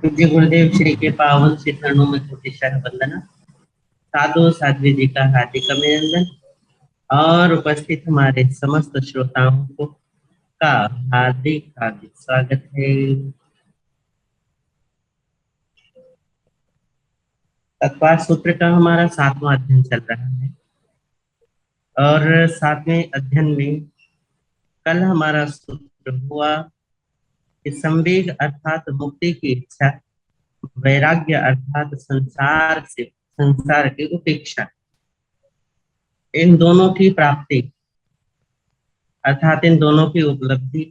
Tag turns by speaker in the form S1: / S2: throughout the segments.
S1: पूज्य गुरुदेव श्री के पावन श्री चरणों में कोटिशः वंदना। साधु साध्वी जी का हार्दिक अभिनंदन और उपस्थित हमारे समस्त श्रोताओं को का हार्दिक हार्दिक स्वागत है। तत्पाठ सूत्र का हमारा 7वां अध्ययन चल रहा है और 7वें अध्ययन में कल हमारा सूत्र हुआ कि संवेग अर्थात मुक्ति की इच्छा, वैराग्य अर्थात संसार की उपेक्षा, इन दोनों की प्राप्ति अर्थात इन दोनों की उपलब्धि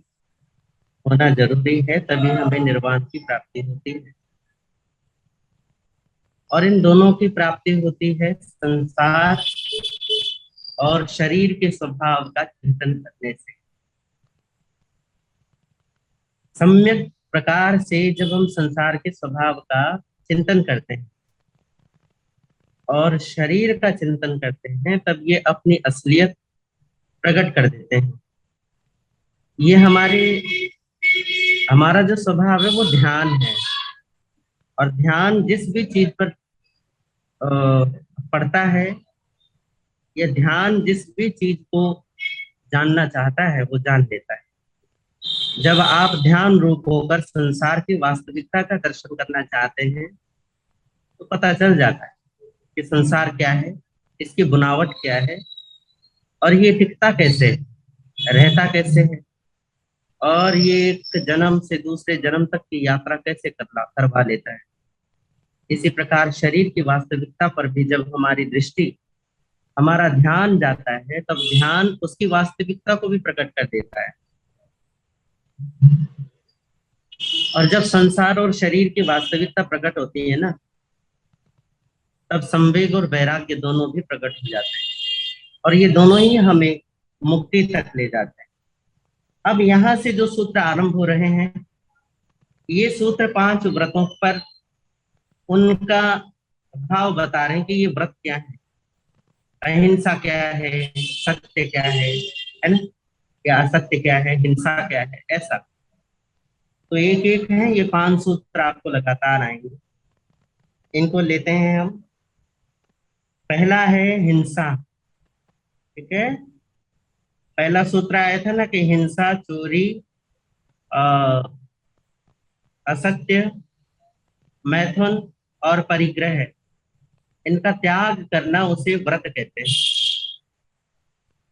S1: होना जरूरी है, तभी हमें निर्वाण की प्राप्ति होती है। और इन दोनों की प्राप्ति होती है संसार और शरीर के स्वभाव का चिंतन करने से। सम्यक प्रकार से जब हम संसार के स्वभाव का चिंतन करते हैं और शरीर का चिंतन करते हैं, तब ये अपनी असलियत प्रकट कर देते हैं। ये हमारा जो स्वभाव है वो ध्यान है, और ध्यान जिस भी चीज पर पड़ता है, या ध्यान जिस भी चीज को जानना चाहता है वो जान लेता है। जब आप ध्यान रूप होकर संसार की वास्तविकता का दर्शन करना चाहते हैं तो पता चल जाता है कि संसार क्या है, इसकी बुनावट क्या है, और ये टिकता कैसे है, रहता कैसे है, और ये एक जन्म से दूसरे जन्म तक की यात्रा कैसे करवा लेता है। इसी प्रकार शरीर की वास्तविकता पर भी जब हमारी दृष्टि, हमारा ध्यान जाता है, तब ध्यान उसकी वास्तविकता को भी प्रकट कर देता है। और जब संसार और शरीर की वास्तविकता प्रकट होती है ना, तब संवेग और वैराग्य दोनों भी प्रकट हो जाते हैं, और ये दोनों ही हमें मुक्ति तक ले जाते हैं। अब यहाँ से जो सूत्र आरंभ हो रहे हैं, ये सूत्र 5 व्रतों पर उनका भाव बता रहे हैं कि ये व्रत क्या है, अहिंसा क्या है, सत्य क्या है ना, क्या असत्य क्या है, हिंसा क्या है, ऐसा। तो एक एक है, ये 5 सूत्र आपको लगातार आएंगे, इनको लेते हैं हम। पहला है हिंसा, ठीक है। पहला सूत्र आया था ना कि हिंसा, चोरी, असत्य, मैथुन और परिग्रह, इनका त्याग करना उसे व्रत कहते हैं।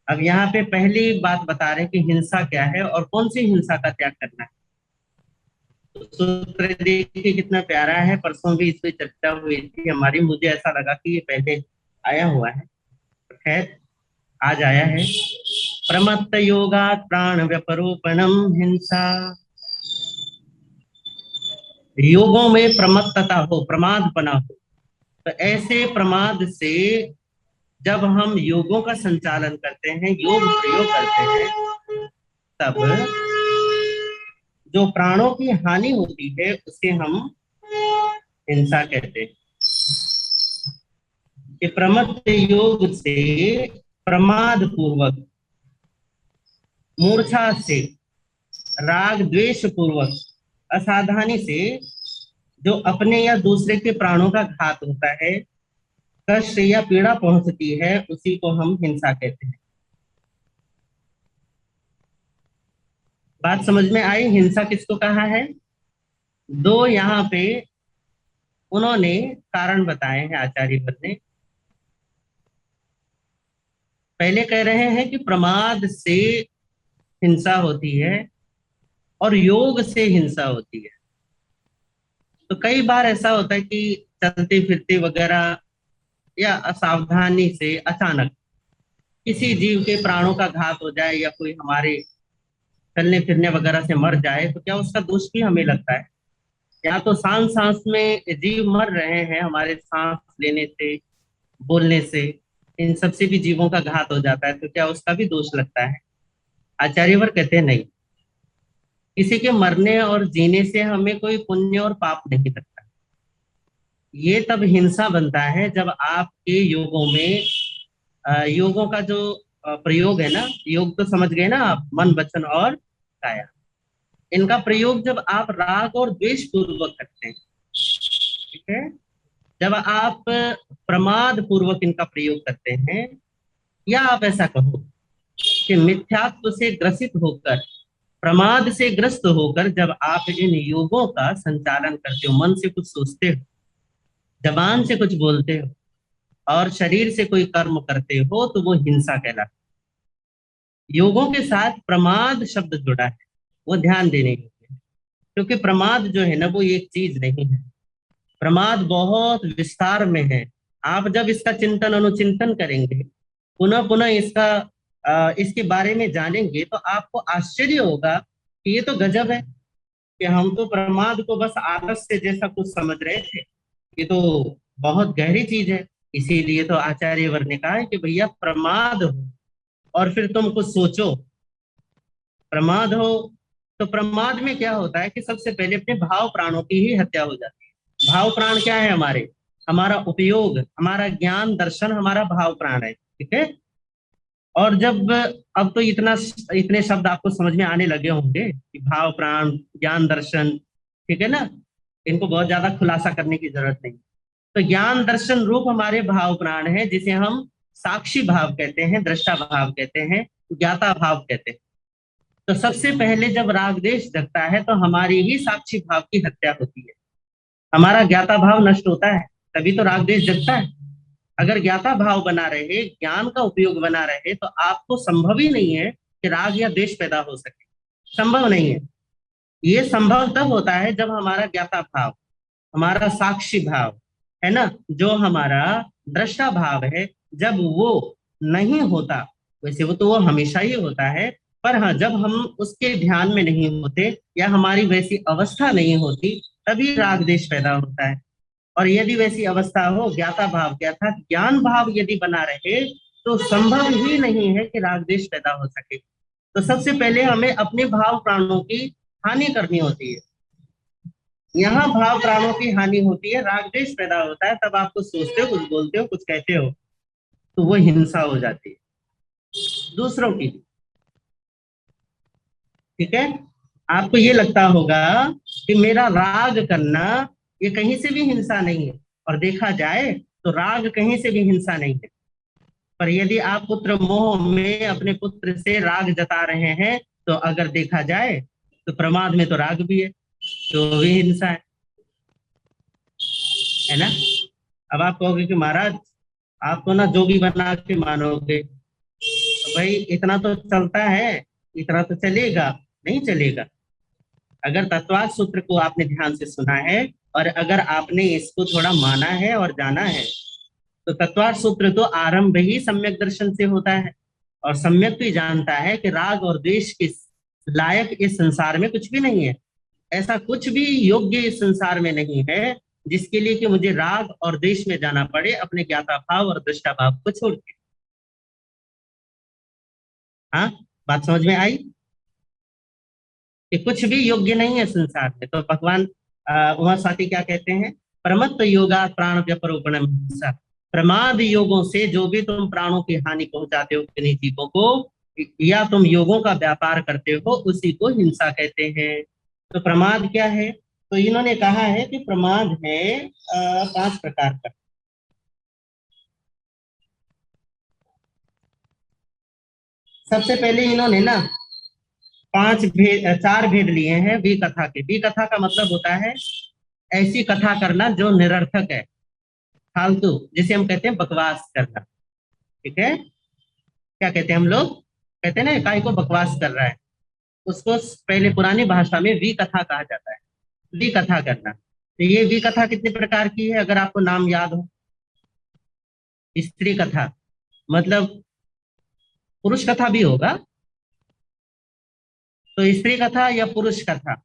S1: अब यहाँ पे पहली बात बता रहे हैं कि हिंसा क्या है और कौन सी हिंसा का त्याग करना है। तो सूत्र देखिए कितना प्यारा है, परसों भी इस पे चर्चा हुई थी हमारी, मुझे ऐसा लगा कि ये पहले आया हुआ है, खैर आज आया है। प्रमत्त योगात् प्राण व्यपरोपणम हिंसा, योगों में प्रमत्तता हो, प्रमादपना हो, तो ऐसे प्रमाद से जब हम योगों का संचालन करते हैं, योग प्रयोग करते हैं, तब जो प्राणों की हानि होती है उसे हम हिंसा कहते हैं। कि प्रमत्त योग से, प्रमाद पूर्वक, मूर्छा से, राग द्वेष पूर्वक, असावधानी से जो अपने या दूसरे के प्राणों का घात होता है, कष्ट या पीड़ा पहुंचती है, उसी को हम हिंसा कहते हैं। बात समझ में आई? हिंसा किसको कहा है? दो यहाँ पे उन्होंने कारण बताए हैं आचार्य वर ने। पहले कह रहे हैं कि प्रमाद से हिंसा होती है और योग से हिंसा होती है। तो कई बार ऐसा होता है कि चलते फिरते वगैरह या असावधानी से अचानक किसी जीव के प्राणों का घात हो जाए, या कोई हमारे चलने फिरने वगैरह से मर जाए, तो क्या उसका दोष भी हमें लगता है? या तो सांस सांस में जीव मर रहे हैं, हमारे सांस लेने से, बोलने से, इन सब से भी जीवों का घात हो जाता है, तो क्या उसका भी दोष लगता है? आचार्यवर कहते हैं नहीं, किसी के मरने और जीने से हमें कोई पुण्य और पाप नहीं लगता। ये तब हिंसा बनता है जब आपके योगों में योगों का जो प्रयोग है ना, योग तो समझ गए ना आप, मन वचन और काया, इनका प्रयोग जब आप राग और द्वेष पूर्वक करते हैं, ठीक है। जब आप प्रमाद पूर्वक इनका प्रयोग करते हैं, या आप ऐसा कहो कि मिथ्यात्व से ग्रसित होकर, प्रमाद से ग्रस्त होकर जब आप इन योगों का संचालन करते हो, मन से कुछ सोचते हो, जबान से कुछ बोलते हो और शरीर से कोई कर्म करते हो, तो वो हिंसा कहलाता है। योगों के साथ प्रमाद शब्द जुड़ा है, वो ध्यान देने की है। क्योंकि प्रमाद जो है ना, वो एक चीज नहीं है। प्रमाद बहुत विस्तार में है। आप जब इसका चिंतन अनुचिंतन करेंगे, पुनः पुनः इसके बारे में जानेंगे, तो आपको आश्चर्य होगा कि ये तो गजब है, कि हम तो प्रमाद को बस आलस्य जैसा कुछ समझ रहे थे, ये तो बहुत गहरी चीज है। इसीलिए तो आचार्य वर ने कहा है कि भैया प्रमाद हो और फिर तुम कुछ सोचो। प्रमाद हो तो प्रमाद में क्या होता है कि सबसे पहले अपने भाव प्राणों की ही हत्या हो जाती है। भाव प्राण क्या है हमारे? हमारा उपयोग, हमारा ज्ञान दर्शन, हमारा भाव प्राण है, ठीक है। और जब, अब तो इतने शब्द आपको समझ में आने लगे होंगे कि भाव प्राण, ज्ञान दर्शन, ठीक है ना, इनको बहुत ज्यादा खुलासा करने की जरूरत नहीं। तो ज्ञान दर्शन रूप हमारे भाव प्राण है, जिसे हम साक्षी भाव कहते हैं, दृष्टा भाव कहते हैं, ज्ञाता भाव कहते हैं। तो सबसे पहले जब राग देश जगता है, तो हमारी ही साक्षी भाव की हत्या होती है, हमारा ज्ञाता भाव नष्ट होता है, तभी तो राग देश जगता है। अगर ज्ञाता भाव बना रहे, ज्ञान का उपयोग बना रहे, तो आपको संभव ही नहीं है कि राग या द्वेष पैदा हो सके। संभव नहीं है। ये संभव तब होता है जब हमारा ज्ञाता भाव, हमारा साक्षी भाव है ना, जो हमारा दृष्टा भाव है, जब वो नहीं होता। वैसे वो तो वो हमेशा ही होता है, पर हाँ, जब हम उसके ध्यान में नहीं होते या हमारी वैसी अवस्था नहीं होती, तभी राग देश पैदा होता है। और यदि वैसी अवस्था हो, ज्ञाता भाव क्या था, ज्ञान भाव यदि बना रहे, तो संभव ही नहीं है कि राग देश पैदा हो सके। तो सबसे पहले हमें अपने भाव प्राणों की हानि करनी होती है। यहाँ भाव प्राणों की हानि होती है, राग द्वेष पैदा होता है, तब आप कुछ सोचते हो, कुछ बोलते हो, कुछ कहते हो, तो वो हिंसा हो जाती है दूसरों की। ठीक है। आपको ये लगता होगा कि मेरा राग करना ये कहीं से भी हिंसा नहीं है, और देखा जाए तो राग कहीं से भी हिंसा नहीं है। पर यदि आप पुत्र मोह में अपने पुत्र से राग जता रहे हैं, तो अगर देखा जाए तो प्रमाद में तो राग भी है, तो वो भी हिंसा है ना। अब आप कहोगे कि महाराज, आप तो ना जोगी बना के मानोगे, तो भाई इतना तो चलता है, इतना तो चलेगा? नहीं चलेगा। अगर तत्वार्थ सूत्र को आपने ध्यान से सुना है, और अगर आपने इसको थोड़ा माना है और जाना है, तो तत्वार्थ सूत्र तो आरंभ ही सम्यक दर्शन से होता है। और सम्यक भी जानता है कि राग और द्वेष के लायक इस संसार में कुछ भी नहीं है। ऐसा कुछ भी योग्य इस संसार में नहीं है जिसके लिए कि मुझे राग और द्वेष में जाना पड़े, अपने ज्ञाता भाव और दृष्टा भाव को छोड़ के। हाँ, बात समझ में आई? कि कुछ भी योग्य नहीं है संसार में। तो भगवान वह साथी क्या कहते हैं? प्रमत्त योगा प्राण व्यपरोपणम हिंसा। प्रमाद योगों से जो भी तुम प्राणों की हानि पहुंचाते हो किन्हीं जीवों को, या तुम योगों का व्यापार करते हो, उसी को हिंसा कहते हैं। तो प्रमाद क्या है? तो इन्होंने कहा है कि प्रमाद है 5 प्रकार का। सबसे पहले इन्होंने ना 4 भेद लिए हैं वी कथा के। वी कथा का मतलब होता है ऐसी कथा करना जो निरर्थक है, फालतू, जिसे हम कहते हैं बकवास करना। ठीक है। क्या कहते हैं हम लोग? कहते हैं ना, काय को बकवास कर रहा है, उसको पहले पुरानी भाषा में वी कथा कहा जाता है। वी कथा करना। तो ये वी कथा कितने प्रकार की है, अगर आपको नाम याद हो? स्त्री कथा, मतलब पुरुष कथा भी होगा। तो स्त्री कथा या पुरुष कथा,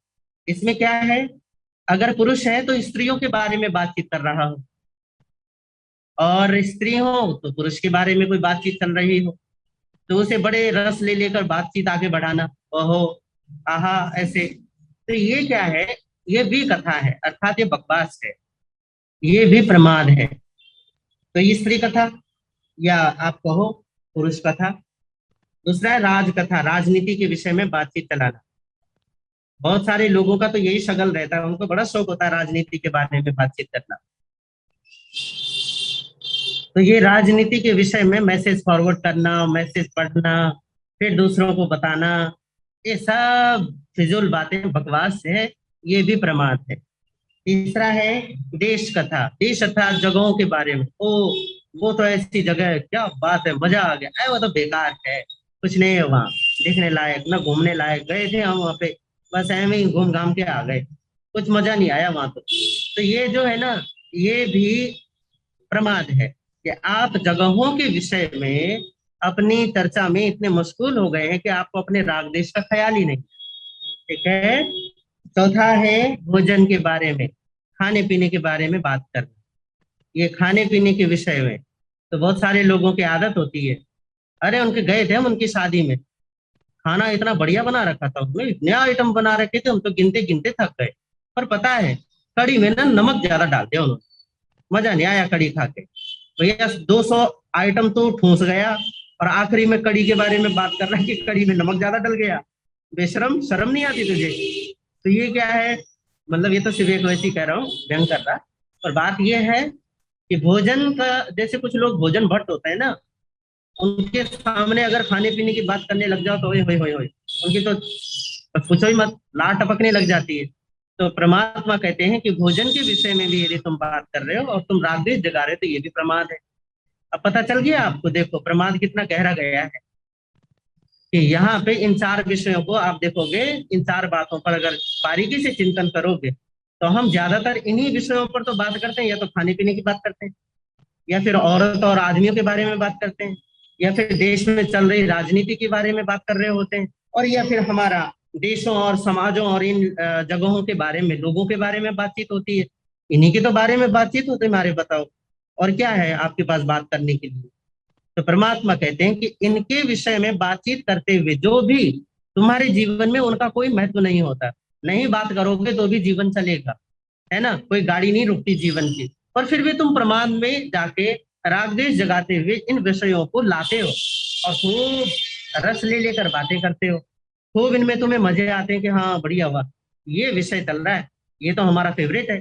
S1: इसमें क्या है, अगर पुरुष है तो स्त्रियों के बारे में बातचीत कर रहा हो, और स्त्री हो तो पुरुष के बारे में कोई बातचीत चल रही हो, तो उसे बड़े रस ले लेकर बातचीत आगे बढ़ाना, ओहो, आहा, ऐसे। तो ये क्या है? ये भी कथा है, अर्थात ये बकवास है, ये भी प्रमाद है। तो ये स्त्री कथा, या आप कहो पुरुष कथा। दूसरा है राज कथा, राजनीति के विषय में बातचीत चलाना। बहुत सारे लोगों का तो यही शगल रहता है, उनको बड़ा शौक होता है राजनीति के बारे में बातचीत करना। तो ये राजनीति के विषय में मैसेज फॉरवर्ड करना, मैसेज पढ़ना, फिर दूसरों को बताना, ये सब फिजूल बातें, बकवास है, ये भी प्रमाद है। तीसरा है देश कथा, देश अर्थात जगहों के बारे में। ओ, वो तो ऐसी जगह है, क्या बात है, मजा आ गया। अरे वो तो बेकार है, कुछ नहीं है वहाँ देखने लायक, ना घूमने लायक। गए थे हम वहाँ पे, बस ऐਵੇਂ ही घूम घाम के आ गए, कुछ मजा नहीं आया वहां तो ये जो है ना, ये भी प्रमाद है कि आप जगहों के विषय में अपनी चर्चा में इतने मशगूल हो गए हैं कि आपको अपने राग देश का ख्याल ही नहीं। ठीक है। चौथा है भोजन के बारे में, खाने पीने के बारे में बात करना। ये खाने पीने के विषय में तो बहुत सारे लोगों की आदत होती है। अरे उनके गए थे हम उनकी शादी में, खाना इतना बढ़िया बना रखा था, उसमें इतने आइटम बना रखे थे, हम तो गिनते गिनते थक गए। पर पता है, कड़ी में ना नमक ज्यादा डाल दिया उन्होंने, मजा नहीं आया कड़ी खा के। भैया 200 आइटम तो ठूस गया, और आखिरी में कड़ी के बारे में बात कर रहा है कि कड़ी में नमक ज्यादा डल गया। बेशरम, शर्म नहीं आती तुझे? तो ये क्या है, मतलब ये तो सिर्फ एक वैसी कह रहा हूँ, व्यंग कर रहा। पर बात ये है कि भोजन का, जैसे कुछ लोग भोजन भट्ट होते हैं ना, उनके सामने अगर खाने पीने की बात करने लग जाओ तो ओए होए होए होए, उनकी तो बस पूछो ही मत, लार टपकने लग जाती है। तो परमात्मा कहते हैं कि भोजन के विषय में भी यदि तुम बात कर रहे हो और तुम राग द्वेष जगा रहे हो तो ये भी प्रमाद है। अब पता चल गया आपको, देखो प्रमाद कितना गहरा गया है कि यहाँ पे इन चार विषयों को आप देखोगे, इन चार बातों पर अगर बारीकी से चिंतन करोगे तो हम ज्यादातर इन्हीं विषयों पर तो बात करते हैं, या तो खाने पीने की बात करते हैं, या फिर औरत और आदमियों के बारे में बात करते हैं, या फिर देश में चल रही राजनीति के बारे में बात कर रहे होते हैं, और या फिर हमारा देशों और समाजों और इन जगहों के बारे में, लोगों के बारे में बातचीत होती है। इन्हीं के तो बारे में बातचीत होती है हमारे, बताओ और क्या है आपके पास बात करने के लिए? तो परमात्मा कहते हैं कि इनके विषय में बातचीत करते हुए जो भी तुम्हारे जीवन में उनका कोई महत्व नहीं होता, नहीं बात करोगे तो भी जीवन चलेगा, है ना, कोई गाड़ी नहीं रुकती जीवन की, पर फिर भी तुम प्रमाद में जाके राग द्वेष जगाते हुए इन विषयों को लाते हो और खूब रस ले लेकर बातें करते हो, खूब इनमें तुम्हें मजे आते हैं कि हाँ बढ़िया हुआ, ये विषय चल रहा है, ये तो हमारा फेवरेट है।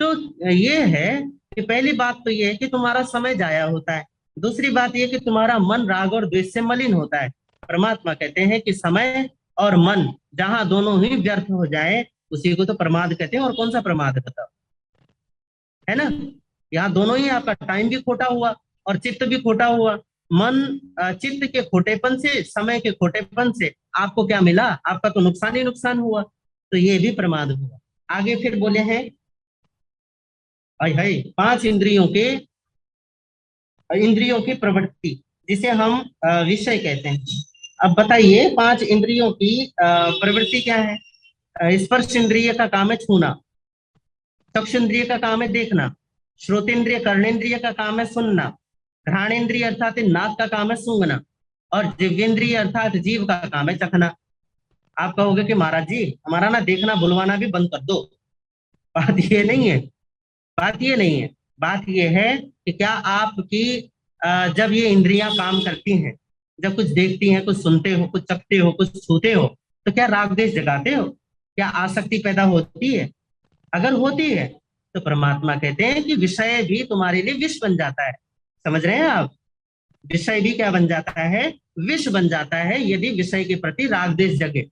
S1: तो ये है कि पहली बात तो ये है कि तुम्हारा समय जाया होता है। दूसरी बात ये कि तुम्हारा मन राग और द्वेष से मलिन होता है। परमात्मा कहते हैं कि समय और मन जहां दोनों ही व्यर्थ हो जाए, उसी को तो प्रमाद कहते हैं। और कौन सा प्रमाद है बताओ, है ना? यहाँ दोनों ही, आपका टाइम भी खोटा हुआ और चित्त भी खोटा हुआ। मन, चित्त के खोटेपन से, समय के खोटेपन से आपको क्या मिला? आपका तो नुकसान ही नुकसान हुआ। तो ये भी प्रमाद हुआ। आगे फिर बोले हैं, हाय हाय, पांच इंद्रियों की प्रवृत्ति, जिसे हम विषय कहते हैं। अब बताइए, पांच इंद्रियों की प्रवृत्ति क्या है? स्पर्श इंद्रिय का काम है छूना, चक्षु इंद्रिय का काम है देखना, श्रोतेंद्रिय कर्णेंद्रिय का काम है सुनना, घ्राणेन्द्रिय अर्थात नाक का काम है सूंघना, और जिव्वेंद्रिय अर्थात जीव का काम है चखना। आप कहोगे कि महाराज जी हमारा ना देखना बुलवाना भी बंद कर दो। बात ये नहीं है, बात ये नहीं है। बात ये है कि क्या आपकी जब ये इंद्रियां काम करती हैं, जब कुछ देखती हैं, कुछ सुनते हो, कुछ चखते हो, कुछ छूते हो, तो क्या राग द्वेष जगाते हो? क्या आसक्ति पैदा होती है? अगर होती है तो परमात्मा कहते हैं कि विषय भी तुम्हारे लिए विष बन जाता है। समझ रहे हैं आप? विषय भी क्या बन जाता है? विष बन जाता है, यदि विषय के प्रति राग द्वेष जगे।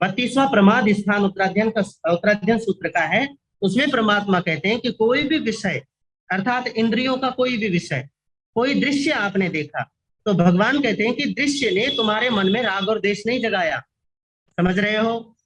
S1: 32वां प्रमाद स्थान उत्तराध्ययन सूत्र का है। उसमें परमात्मा कहते हैं कि कोई भी विषय, अर्थात इंद्रियों का कोई भी विषय, कोई दृश्य आपने देखा, तो भगवान कहते हैं कि दृश्य ने तुम्हारे मन में राग और द्वेष नहीं जगाया। समझ रहे हो?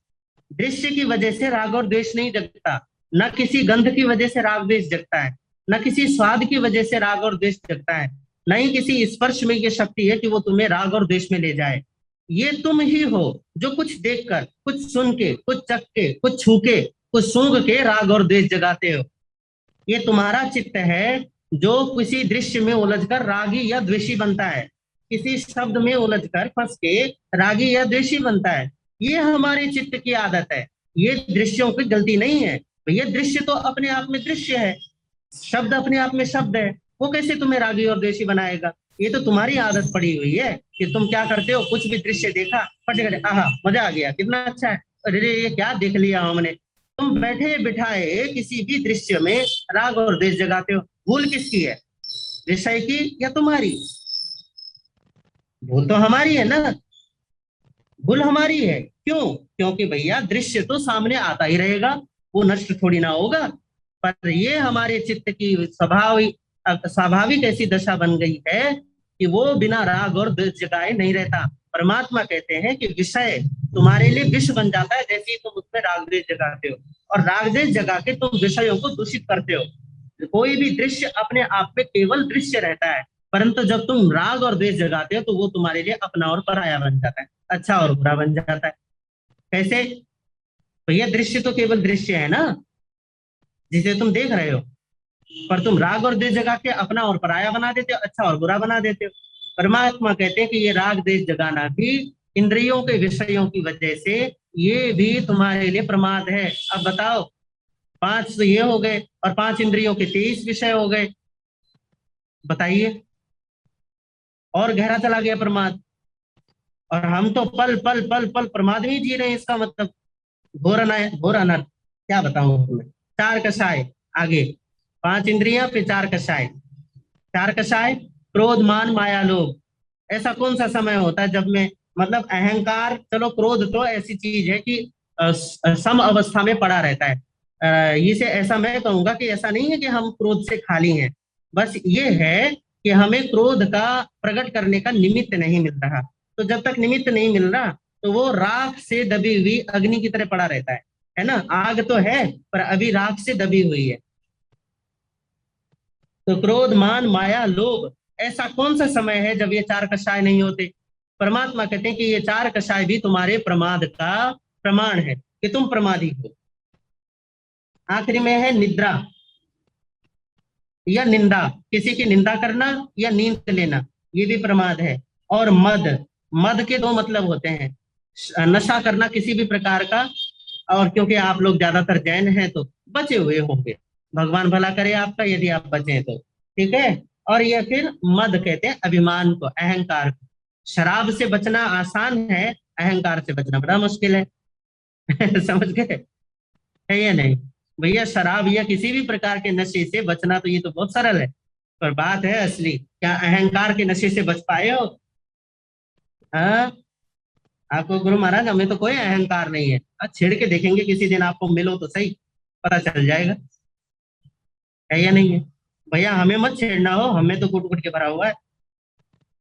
S1: दृश्य की वजह से राग और द्वेष नहीं जगता, न किसी गंध की वजह से राग द्वेष जगता है, न किसी स्वाद की वजह से राग और द्वेष जगता है, न ही किसी स्पर्श में ये शक्ति है कि वो तुम्हें राग और द्वेष में ले जाए। ये तुम ही हो जो कुछ देखकर, कुछ सुन के, कुछ चख के, कुछ छू के, कुछ सूंघ के राग और द्वेष जगाते हो। ये तुम्हारा चित्त है जो किसी दृश्य में उलझकर रागी या द्वेषी बनता है, किसी शब्द में उलझकर फंस के रागी या द्वेषी बनता है। ये हमारे चित्त की आदत है, ये दृश्यों की गलती नहीं है। ये दृश्य तो अपने आप में दृश्य है, शब्द अपने आप में शब्द है, वो कैसे तुम्हें रागी और द्वेषी बनाएगा? ये तो तुम्हारी आदत पड़ी हुई है कि तुम क्या करते हो, कुछ भी दृश्य देखा फट गए, आहा मजा आ गया, कितना अच्छा है, अरे ये क्या देख लिया हमने। तुम बैठे बिठाए किसी भी दृश्य में राग और द्वेष जगाते हो। भूल किसकी है, विषय की या तुम्हारी? भूल तो हमारी है ना, भूल हमारी है। क्यों? क्योंकि भैया दृश्य तो सामने आता ही रहेगा, वो नष्ट थोड़ी ना होगा। पर ये हमारे चित्त की स्वाभाविक ऐसी दशा बन गई है कि वो बिना राग और द्वेष जगाए नहीं रहता। परमात्मा कहते हैं कि विषय तुम्हारे लिए विष बन जाता है जैसे ही तुम उसमें राग द्वेष जगाते हो, और राग द्वेष जगा के तुम विषयों को दूषित करते हो। कोई भी दृश्य अपने आप में केवल दृश्य रहता है, परंतु जब तुम राग और द्वेष जगाते हो तो वो तुम्हारे लिए अपना और पराया बन जाता है, अच्छा और बुरा बन जाता है। कैसे? भैया दृश्य तो केवल दृश्य है ना, जिसे तुम देख रहे हो, पर तुम राग और द्वेष जगा के अपना और पराया बना देते हो, अच्छा और बुरा बना देते हो। परमात्मा कहते हैं कि ये राग द्वेष जगाना भी इंद्रियों के विषयों की वजह से, ये भी तुम्हारे लिए प्रमाद है। अब बताओ, पांच तो ये हो गए और पांच इंद्रियों के 23 विषय हो गए। बताइए, और गहरा चला गया प्रमाद। और हम तो पल पल पल पल प्रमाद में ही जी रहे हैं, इसका मतलब घोर अनर्थ, घोर अनर्थ। क्या बताऊं तुम्हें। चार कषाय, आगे पांच इंद्रियां फिर चार कषाय। चार कषाय, क्रोध मान माया लोभ। ऐसा कौन सा समय होता है जब में, मतलब अहंकार, चलो क्रोध तो ऐसी चीज है कि सम अवस्था में पड़ा रहता है। इसे ऐसा मैं कहूंगा कि ऐसा नहीं है कि हम क्रोध से खाली हैं, बस ये है कि हमें क्रोध का प्रकट करने का निमित्त नहीं मिल रहा। तो जब तक निमित्त नहीं मिल रहा तो वो राख से दबी हुई अग्नि की तरह पड़ा रहता है ना। आग तो है पर अभी राख से दबी हुई है। तो क्रोध मान माया लोभ, ऐसा कौन सा समय है जब ये चार कषाय नहीं होते? परमात्मा कहते हैं कि ये चार कषाय भी तुम्हारे प्रमाद का प्रमाण है कि तुम प्रमादी हो। आखिरी में है निद्रा या निंदा, किसी की निंदा करना या नींद लेना, ये भी प्रमाद है। और मद, मद के दो मतलब होते हैं, नशा करना किसी भी प्रकार का। और क्योंकि आप लोग ज्यादातर जैन हैं तो बचे हुए होंगे, भगवान भला करे आपका यदि आप बचे तो, ठीक है। और ये फिर मद कहते हैं अभिमान को, अहंकार को। शराब से बचना आसान है, अहंकार से बचना बड़ा मुश्किल है। समझ गए? है या नहीं? भैया शराब या किसी भी प्रकार के नशे से बचना तो ये तो बहुत सरल है, पर बात है असली, क्या अहंकार के नशे से बच पाए हो? हाँ, आपको गुरु महाराज हमें तो कोई अहंकार नहीं है। छेड़ के देखेंगे किसी दिन, आपको मिलो तो सही, पता चल जाएगा है या नहीं है। भैया हमें मत छेड़ना हो, हमें तो कुट कुट के भरा हुआ है,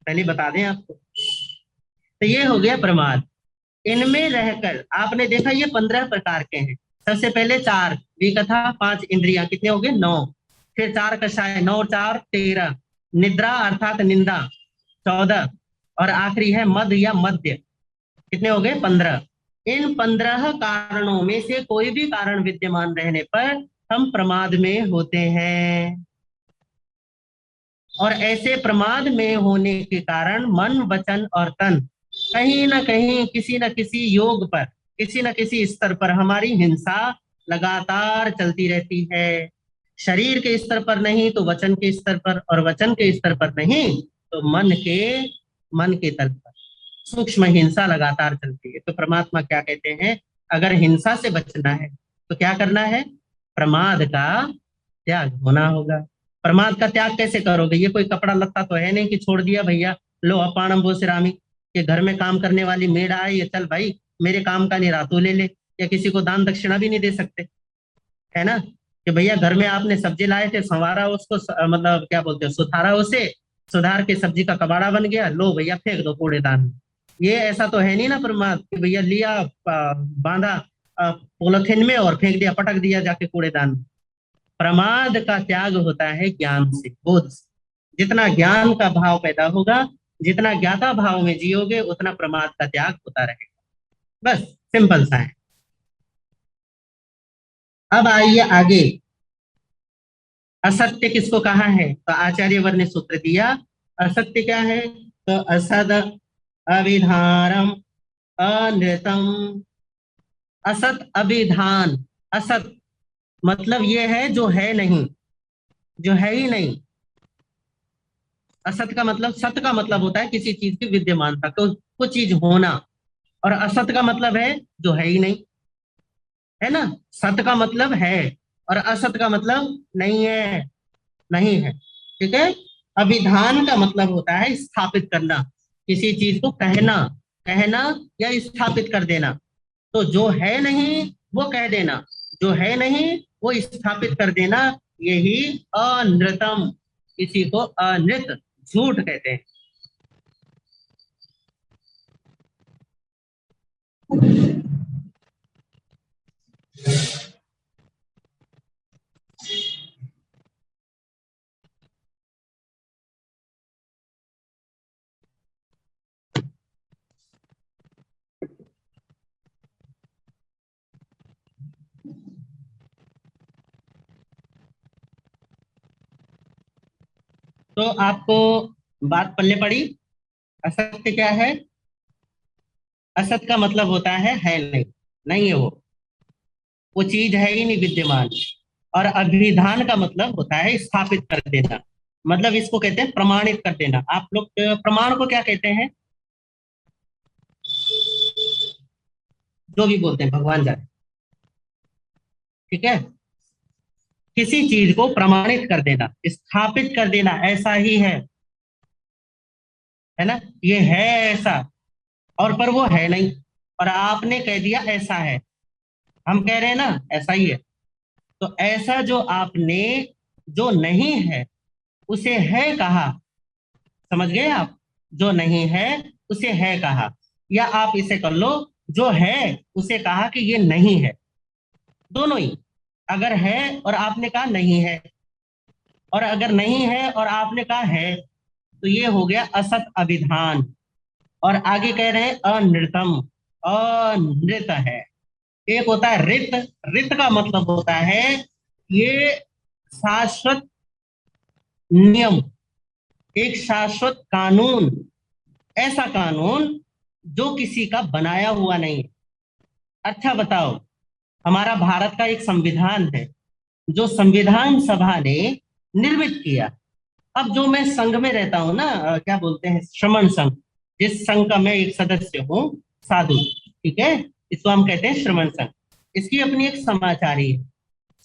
S1: पहले बता दें आपको। तो ये हो गया प्रमाद। इनमें रहकर आपने देखा ये 15 प्रकार के हैं। सबसे पहले चार विकथा, पांच इंद्रियां, कितने हो गए? 9। फिर चार कषाय, 9 और 4 13। निद्रा अर्थात निंदा, 14। और आखिरी है मद या मद्य, कितने हो गए? 15। इन 15 कारणों में से कोई भी कारण विद्यमान रहने पर हम प्रमाद में होते हैं। और ऐसे प्रमाद में होने के कारण मन वचन और तन कहीं ना कहीं, किसी न किसी योग पर, किसी न किसी स्तर पर हमारी हिंसा लगातार चलती रहती है। शरीर के स्तर पर नहीं तो वचन के स्तर पर, और वचन के स्तर पर नहीं तो मन के तल पर सूक्ष्म हिंसा लगातार चलती है। तो परमात्मा क्या कहते हैं, अगर हिंसा से बचना है तो क्या करना है? प्रमाद का त्याग होना होगा। प्रमाद का त्याग कैसे करोगे? ये कोई कपड़ा लत्ता तो है नहीं कि छोड़ दिया भैया, लो अपाणम वो सिरामी, ये घर में काम करने वाली मेड आई, ये चल भाई मेरे काम का नहीं रहा तू ले ले। या किसी को दान दक्षिणा भी नहीं दे सकते, है ना, कि भैया घर में आपने सब्जी लाए थे, संवारा उसको, मतलब क्या बोलते हैं, सुधारा उसे, सुधार के सब्जी का कबाड़ा बन गया, लो भैया फेंक दो कूड़ेदान में। ये ऐसा तो है नहीं ना प्रमाद कि भैया लिया, बांधा पोलोथीन में और फेंक दिया, पटक दिया जाके कूड़ेदान में। प्रमाद का त्याग होता है ज्ञान से, बोध से। जितना ज्ञान का भाव पैदा होगा, जितना ज्ञाता भाव में जियोगे, उतना प्रमाद का त्याग होता रहेगा। बस सिंपल सा है। अब आइए आगे, असत्य किसको कहा है? तो आचार्यवर ने सूत्र दिया, असत्य क्या है? तो असद अविधारम अनृतम। असत अभिधान, असत मतलब ये है जो है नहीं, जो है ही नहीं। असत का मतलब, सत का मतलब होता है किसी चीज की विद्यमानता, कुछ चीज होना, और असत का मतलब है जो है ही नहीं। है ना। सत का मतलब है और असत का मतलब नहीं है, नहीं है, ठीक है। अभिधान का मतलब होता है स्थापित करना, किसी चीज को कहना, कहना या स्थापित कर देना। तो जो है नहीं वो कह देना, जो है नहीं वो स्थापित कर देना, यही अनृतम, किसी को अनृत, झूठ कहते हैं। तो आपको बात पल्ले पड़ी। असत्य क्या है? असत का मतलब होता है नहीं, नहीं है वो चीज है ही नहीं विद्यमान। और अभिधान का मतलब होता है स्थापित कर देना, मतलब इसको कहते हैं प्रमाणित कर देना। आप लोग प्रमाण को क्या कहते हैं? जो भी बोलते हैं भगवान जाने, ठीक है। किसी चीज को प्रमाणित कर देना, स्थापित कर देना, ऐसा ही है ना, ये है ऐसा, और पर वो है नहीं, और आपने कह दिया ऐसा है। हम कह रहे हैं ना ऐसा ही है। तो ऐसा जो आपने, जो नहीं है उसे है कहा, समझ गए आप? जो नहीं है उसे है कहा, या आप इसे कर लो, जो है उसे कहा कि ये नहीं है। दोनों ही, अगर है और आपने कहा नहीं है, और अगर नहीं है और आपने कहा है, तो ये हो गया असत अभिधान। और आगे कह रहे हैं अनृतम, अनृत है। एक होता है रित, रित का मतलब होता है ये शाश्वत नियम, एक शाश्वत कानून, ऐसा कानून जो किसी का बनाया हुआ नहीं है। अच्छा बताओ, हमारा भारत का एक संविधान है जो संविधान सभा ने निर्मित किया। अब जो मैं संघ में रहता हूँ ना, क्या बोलते हैं, श्रमण संघ, जिस संघ का मैं एक सदस्य हूँ, साधु, ठीक है, इसको हम कहते हैं श्रमण संघ। इसकी अपनी एक समाचारी है।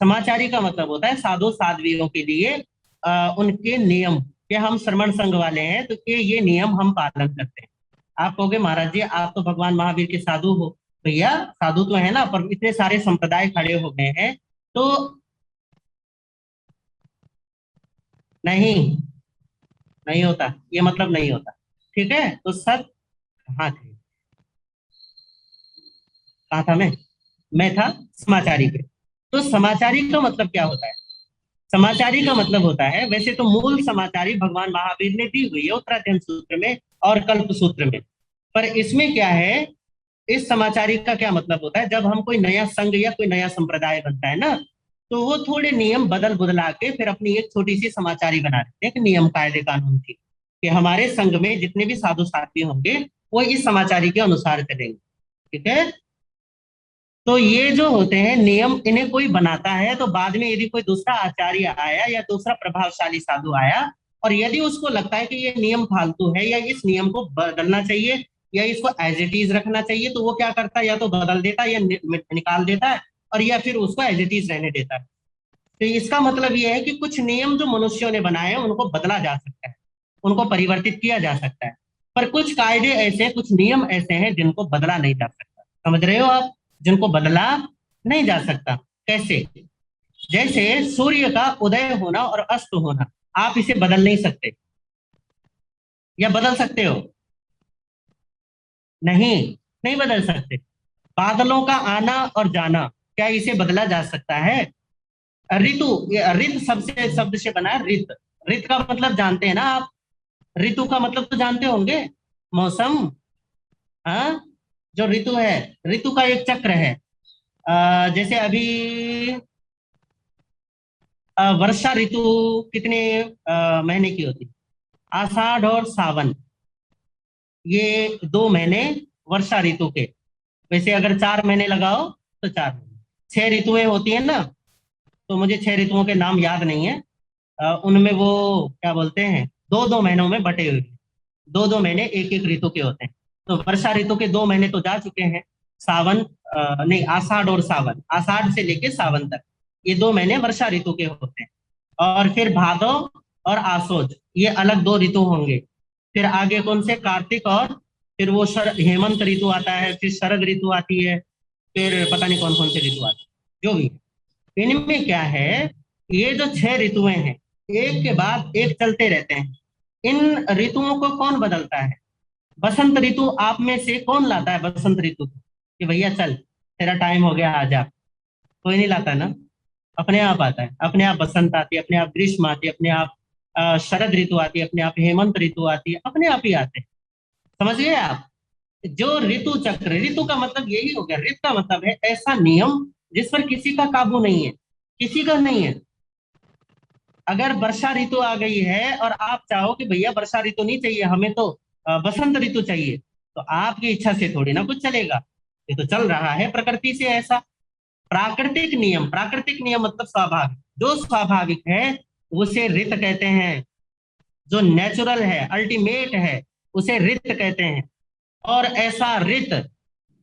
S1: समाचारी का मतलब होता है साधु साध्वियों के लिए उनके नियम, कि हम श्रमण संघ वाले हैं तो ये नियम हम पालन करते हैं। आप कहोगे महाराज जी आप तो भगवान महावीर के साधु हो। भैया साधु तो है ना, पर इतने सारे संप्रदाय खड़े हो गए हैं तो नहीं, नहीं होता, ये मतलब नहीं होता, ठीक है। तो सब, हाँ थे, कहा था मैं था समाचारी के। तो समाचारी का मतलब क्या होता है? समाचारी का मतलब होता है, वैसे तो मूल समाचारी भगवान महावीर ने दी हुई है उत्तराखंड सूत्र में और कल्प सूत्र में। पर इसमें क्या है, इस समाचारी का क्या मतलब होता है, जब हम कोई नया संघ या कोई नया संप्रदाय बनता है ना, तो वो थोड़े नियम बदल बदला के फिर अपनी एक छोटी सी समाचारी बना देते हैं, कि नियम कायदे कानून की, कि हमारे संघ में जितने भी साधु साथी होंगे वो इस समाचारी के अनुसार चलेंगे, ठीक है। तो ये जो होते हैं नियम, इन्हें कोई बनाता है तो बाद में यदि कोई दूसरा आचार्य आया या दूसरा प्रभावशाली साधु आया, और यदि उसको लगता है कि ये नियम फालतू है या इस नियम को बदलना चाहिए या इसको एज इट इज रखना चाहिए, तो वो क्या करता है, या तो बदल देता है या निकाल देता है, और या फिर उसको एज इट इज रहने देता है। तो इसका मतलब ये है कि कुछ नियम जो मनुष्यों ने बनाए हैं उनको बदला जा सकता है, उनको परिवर्तित किया जा सकता है, पर कुछ कायदे ऐसे, कुछ नियम ऐसे हैं जिनको बदला नहीं जा सकता। समझ रहे हो आप? जिनको बदला नहीं जा सकता। कैसे? जैसे सूर्य का उदय होना और अस्त होना, आप इसे बदल नहीं सकते, या बदल सकते हो? नहीं, नहीं बदल सकते। बादलों का आना और जाना, क्या इसे बदला जा सकता है? ऋतु, ये ऋत सबसे शब्द से बना है, ऋत। ऋत का मतलब जानते हैं ना आप? ऋतु का मतलब तो जानते होंगे, मौसम। हाँ, जो ऋतु है, ऋतु का एक चक्र है। जैसे अभी वर्षा ऋतु कितने महीने की होती है? आषाढ़ और सावन, ये 2 महीने वर्षा ऋतु के। वैसे अगर 4 महीने लगाओ तो 4 महीने, 6 ऋतुएं होती है ना। तो मुझे 6 ऋतुओं के नाम याद नहीं है। उनमें वो क्या बोलते हैं, 2-2 महीनों में बटे हुए, 2-2 महीने एक एक ऋतु के होते हैं। तो वर्षा ऋतु के 2 महीने तो जा चुके हैं, सावन, नहीं, आषाढ़ और सावन, आषाढ़ से लेके सावन तक ये 2 महीने वर्षा ऋतु के होते हैं। और फिर भादो और आसोज, ये अलग 2 ऋतु होंगे। फिर आगे कौन से, कार्तिक, और फिर वो हेमंत ऋतु आता है, फिर शरद ऋतु आती है, फिर पता नहीं कौन कौन से ऋतु आते हैं, जो भी। इनमें क्या है, ये जो 6 ऋतुएं हैं, एक के बाद एक चलते रहते हैं। इन ऋतुओं को कौन बदलता है? बसंत ऋतु आप में से कौन लाता है बसंत ऋतु को, कि भैया चल तेरा टाइम हो गया, आ जा? कोई नहीं लाता ना, अपने आप आता है। अपने आप बसंत आती है, अपने आप ग्रीष्म आती है, अपने आप शरद ऋतु आती है, अपने आप हेमंत ऋतु आती है, अपने आप ही आते हैं। समझ गए आप? जो ऋतु चक्र, ऋतु का मतलब यही हो गया, ऋतु का मतलब है ऐसा नियम जिस पर किसी का काबू नहीं है, किसी का नहीं है। अगर वर्षा ऋतु आ गई है और आप चाहो कि भैया वर्षा ऋतु नहीं चाहिए, हमें तो बसंत ऋतु चाहिए, तो आपकी इच्छा से थोड़ी ना कुछ चलेगा। ये तो चल रहा है प्रकृति से ऐसा। प्राकृतिक नियम, प्राकृतिक नियम मतलब स्वाभाविक, जो स्वाभाविक है उसे ऋत कहते हैं। जो नेचुरल है, अल्टीमेट है, उसे ऋत कहते हैं। और ऐसा ऋत,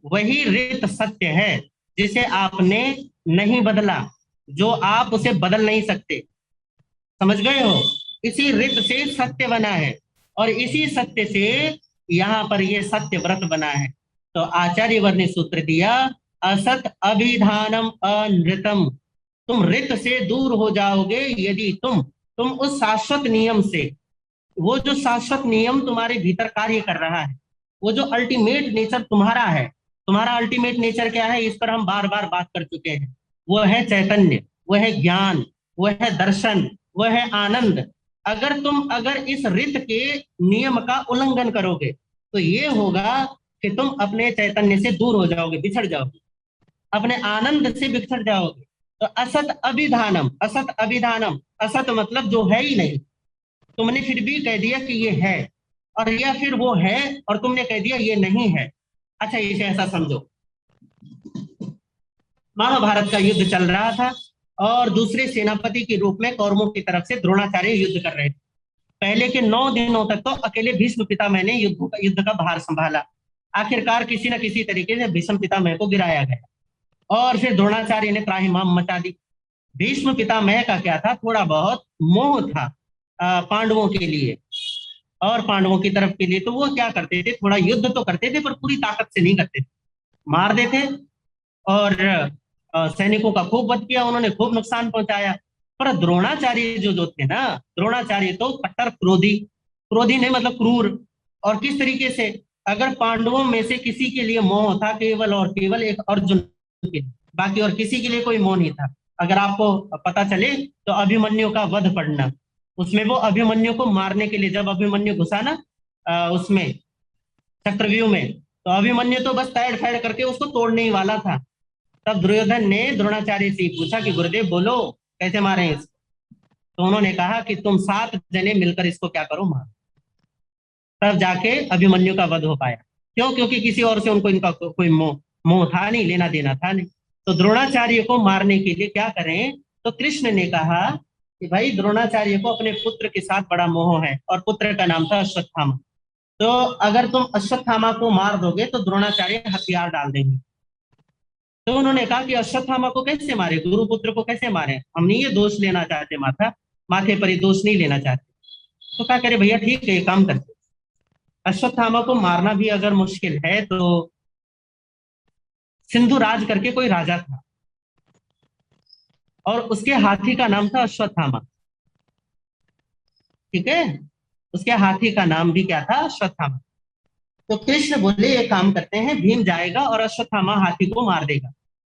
S1: वही ऋत सत्य है जिसे आपने नहीं बदला, जो आप उसे बदल नहीं सकते। समझ गए हो? इसी ऋत से सत्य बना है, और इसी सत्य से यहाँ पर ये सत्य व्रत बना है। तो आचार्यवर ने सूत्र दिया, असत अभिधानम अनृतम। तुम ऋत से दूर हो जाओगे यदि तुम उस शाश्वत नियम से, वो जो शाश्वत नियम तुम्हारे भीतर कार्य कर रहा है, वो जो अल्टीमेट नेचर तुम्हारा है। तुम्हारा अल्टीमेट नेचर क्या है, इस पर हम बार बार बात कर चुके हैं। वो है चैतन्य, वो है ज्ञान, वो है दर्शन, वो है आनंद। अगर इस ऋत के नियम का उल्लंघन करोगे तो ये होगा कि तुम अपने चैतन्य से दूर हो जाओगे, बिछड़ जाओगे, अपने आनंद से बिछड़ जाओगे। तो असत अभिधानम, असत अभिधानम, असत मतलब जो है ही नहीं, तुमने फिर भी कह दिया कि ये है, और या फिर वो है और तुमने कह दिया ये नहीं है। अच्छा, इसे ऐसा समझो, महाभारत का युद्ध चल रहा था और दूसरे सेनापति के रूप में कौरवों की तरफ से द्रोणाचार्य युद्ध कर रहे थे। पहले के 9 दिनों तक तो अकेले भीष्म पितामह ने युद्ध का भार संभाला। आखिरकार किसी न किसी तरीके से भीष्म पितामह को गिराया गया, और फिर द्रोणाचार्य ने त्राहिमाम मचा दी। भीष्म पितामह का क्या था, थोड़ा बहुत मोह था पांडवों के लिए और पांडवों की तरफ के लिए। तो वो क्या करते थे, थोड़ा युद्ध तो करते थे पर पूरी ताकत से नहीं करते थे, मार देते। और सैनिकों का खूब वध किया उन्होंने, खूब नुकसान पहुंचाया। पर द्रोणाचार्य जो थे ना, द्रोणाचार्य तो कट्टर क्रोधी, क्रोधी नहीं मतलब क्रूर। और किस तरीके से, अगर पांडवों में से किसी के लिए मोह था केवल और केवल एक अर्जुन के, बाकी और किसी के लिए कोई मोह नहीं था। अगर आपको पता चले तो अभिमन्यु का वध पढ़ना, उसमें वो अभिमन्यु को मारने के लिए जब अभिमन्यु घुसा ना उसमें चक्रव्यूह में, तो अभिमन्यु तो बस तैर फैर करके उसको तोड़ने ही वाला था। तब दुर्योधन ने द्रोणाचार्य से पूछा कि गुरुदेव बोलो कैसे मारे इसको। तो उन्होंने कहा कि तुम 7 जने मिलकर इसको क्या करो, मारो। तब जाके अभिमन्यु का वध हो पाया। क्यों? क्योंकि किसी और से उनको इनका कोई मोह मोह था नहीं, लेना देना था नहीं। तो द्रोणाचार्य को मारने के लिए क्या करें, तो कृष्ण ने कहा कि भाई द्रोणाचार्य को अपने पुत्र के साथ बड़ा मोह है, और पुत्र का नाम था अश्वत्थामा। तो अगर तुम अश्वत्थामा को मार दोगे तो द्रोणाचार्य हथियार डाल देंगे। तो उन्होंने कहा कि अश्वत्थामा को कैसे मारे, गुरुपुत्र को कैसे मारे, हम नहीं ये दोष लेना चाहते, माथे पर ये दोष नहीं लेना चाहते। तो क्या करे भैया, ठीक है, ये काम करते, अश्वत्थामा को मारना भी अगर मुश्किल है तो सिंधु राज करके कोई राजा था, और उसके हाथी का नाम था अश्वत्थामा। ठीक है, उसके हाथी का नाम भी क्या था, अश्वत्थामा। तो कृष्ण बोले ये काम करते हैं, भीम जाएगा और अश्वत्थामा हाथी को मार देगा,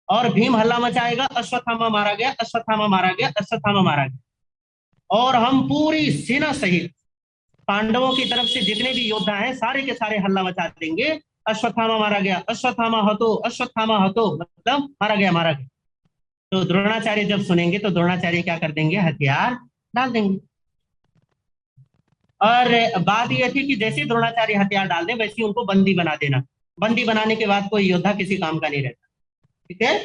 S1: और भीम हल्ला मचाएगा, अश्वत्थामा मारा गया, अश्वत्थामा मारा गया, अश्वत्थामा मारा गया। और हम पूरी सेना सहित पांडवों की तरफ से जितने भी योद्धा हैं सारे के सारे हल्ला मचा देंगे, अश्वत्थामा मारा गया, अश्वत्थामा हतो, अश्वत्थामा हतो, मतलब मारा गया, मारा गया। तो द्रोणाचार्य जब सुनेंगे तो द्रोणाचार्य क्या कर देंगे, हथियार डाल देंगे। और बात यह थी कि जैसे द्रोणाचार्य हथियार डाल दें वैसे ही उनको बंदी बना देना। बंदी बनाने के बाद कोई योद्धा किसी काम का नहीं रहता। ठीक है,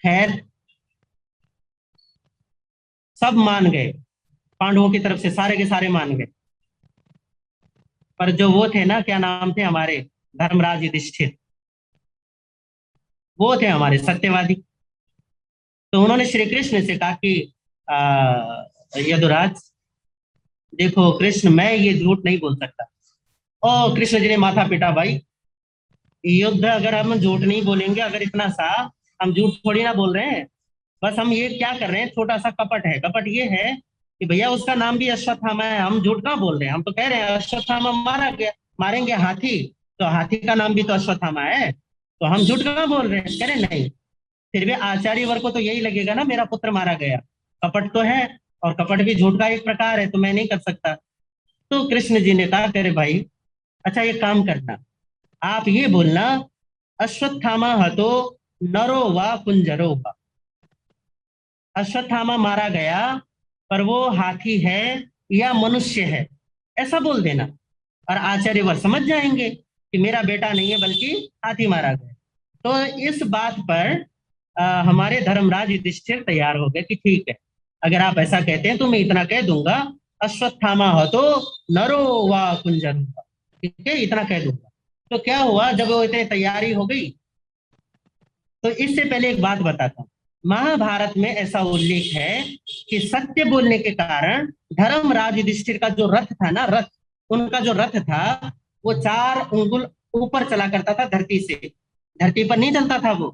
S1: खैर सब मान गए, पांडवों की तरफ से सारे के सारे मान गए। पर जो वो थे ना, क्या नाम थे हमारे, धर्मराज युधिष्ठिर, वो थे हमारे सत्यवादी। तो उन्होंने श्री कृष्ण से कहा कि यदुराज, देखो कृष्ण, मैं ये झूठ नहीं बोल सकता। ओ कृष्ण जी ने माथा पीटा, भाई युद्ध अगर हम झूठ नहीं बोलेंगे, अगर इतना सा, हम झूठ थोड़ी ना बोल रहे हैं। बस हम ये क्या कर रहे हैं, छोटा सा कपट है। कपट ये है कि भैया उसका नाम भी अश्वत्थामा है, हम झूठ कहाँ बोल रहे हैं। हम तो कह रहे हैं अश्वत्थामा मारा गया, मारेंगे हाथी, तो हाथी का नाम भी तो अश्वत्थामा है, तो हम झूठ कहाँ बोल रहे हैं। कह रहे नहीं, फिर भी आचार्य वर्ग को तो यही लगेगा ना, मेरा पुत्र मारा गया। कपट तो है, और कपट भी झूठ का एक प्रकार है, तो मैं नहीं कर सकता। तो कृष्ण जी ने कहा, करे भाई, अच्छा एक काम करना, आप ये बोलना, अश्वत्थामा हतो नरो व कुंजरो वा। अश्वत्थामा मारा गया, पर वो हाथी है या मनुष्य है, ऐसा बोल देना। और आचार्य वर समझ जाएंगे कि मेरा बेटा नहीं है बल्कि हाथी मारा गया। तो इस बात पर हमारे धर्मराज युधिष्ठिर तैयार हो गए कि ठीक है, अगर आप ऐसा कहते हैं तो मैं इतना कह दूंगा, अश्वत्थामा हो तो नरो व कुंजरो, ठीक है, इतना कह दूंगा। तो क्या हुआ, जब वो इतनी तैयारी हो गई, तो इससे पहले एक बात बताता हूँ। महाभारत में ऐसा उल्लेख है कि सत्य बोलने के कारण धर्मराज युधिष्ठिर का जो रथ था ना, रथ, उनका जो रथ था, वो 4 उंगल ऊपर चला करता था धरती से। धरती पर नहीं चलता था वो,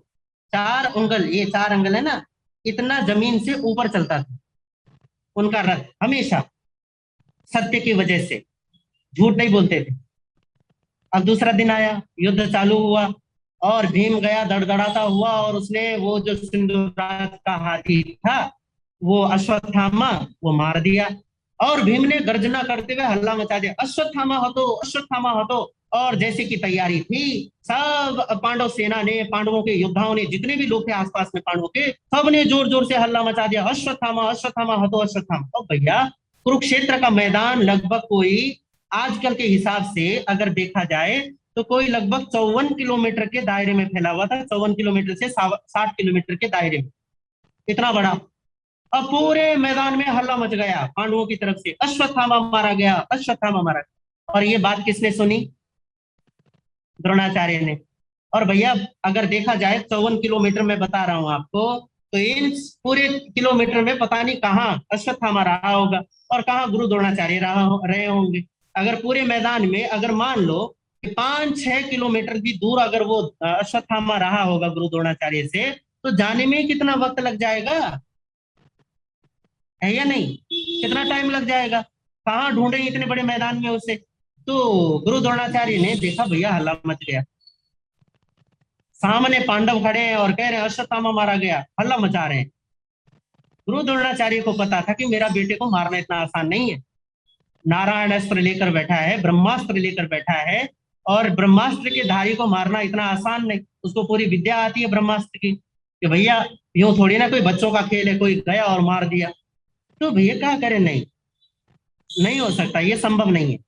S1: 4 उंगल, ये 4 अंगल है ना, इतना जमीन से ऊपर चलता था उनका रथ हमेशा, सत्य की वजह से, झूठ नहीं बोलते थे। अब दूसरा दिन आया, युद्ध चालू हुआ, और भीम गया दड़दड़ाता हुआ, और उसने वो जो सिंधुराज का हाथी था, वो अश्वत्थामा, वो मार दिया। और भीम ने गर्जना करते हुए हल्ला मचा दिया, अश्वत्थामा हतो, अश्वत्थामा हतो। और जैसे की तैयारी थी, सब पांडव सेना ने, पांडवों के योद्धाओं ने, जितने भी लोग थे आसपास में पांडवों के, सबने जोर जोर से हल्ला मचा दिया, अश्वत्थामा, अश्वत्थामा हतो, अश्वत्थामा। और भैया, कुरुक्षेत्र का मैदान लगभग कोई, आजकल के हिसाब से अगर देखा जाए, तो कोई लगभग 54 किलोमीटर के दायरे में फैला हुआ था, 54 किलोमीटर से 60 किलोमीटर के दायरे में, इतना बड़ा। अब पूरे मैदान में हल्ला मच गया पांडवों की तरफ से, अश्वत्थामा मारा गया, अश्वत्थामा मारा गया। और ये बात किसने सुनी? द्रोणाचार्य ने। और भैया, अगर देखा जाए 54 किलोमीटर में बता रहा हूं आपको, तो इन पूरे किलोमीटर में पता नहीं कहाँ अश्वत्थामा रहा होगा और कहाँ गुरु द्रोणाचार्य रहे होंगे। अगर पूरे मैदान में, अगर मान लो कि 5-6 किलोमीटर की दूर अगर वो अश्वत्थामा रहा होगा गुरु द्रोणाचार्य से, तो जाने में कितना वक्त लग जाएगा, है या नहीं? कितना टाइम लग जाएगा, कहाँ ढूंढे इतने बड़े मैदान में उसे। तो गुरु द्रोणाचार्य ने देखा भैया हल्ला मच गया, सामने पांडव खड़े हैं और कह रहे हैं अश्वत्थामा मारा गया, हल्ला मचा रहे हैं। गुरु द्रोणाचार्य को पता था कि मेरा बेटे को मारना इतना आसान नहीं है। नारायण अस्त्र लेकर बैठा है, ब्रह्मास्त्र लेकर बैठा है, और ब्रह्मास्त्र के धारी को मारना इतना आसान नहीं, उसको पूरी विद्या आती है ब्रह्मास्त्र की, कि भैया यूं थोड़ी ना कोई बच्चों का खेल है, कोई गया और मार दिया। तो भैया क्या करे, नहीं, नहीं हो सकता, ये संभव नहीं है।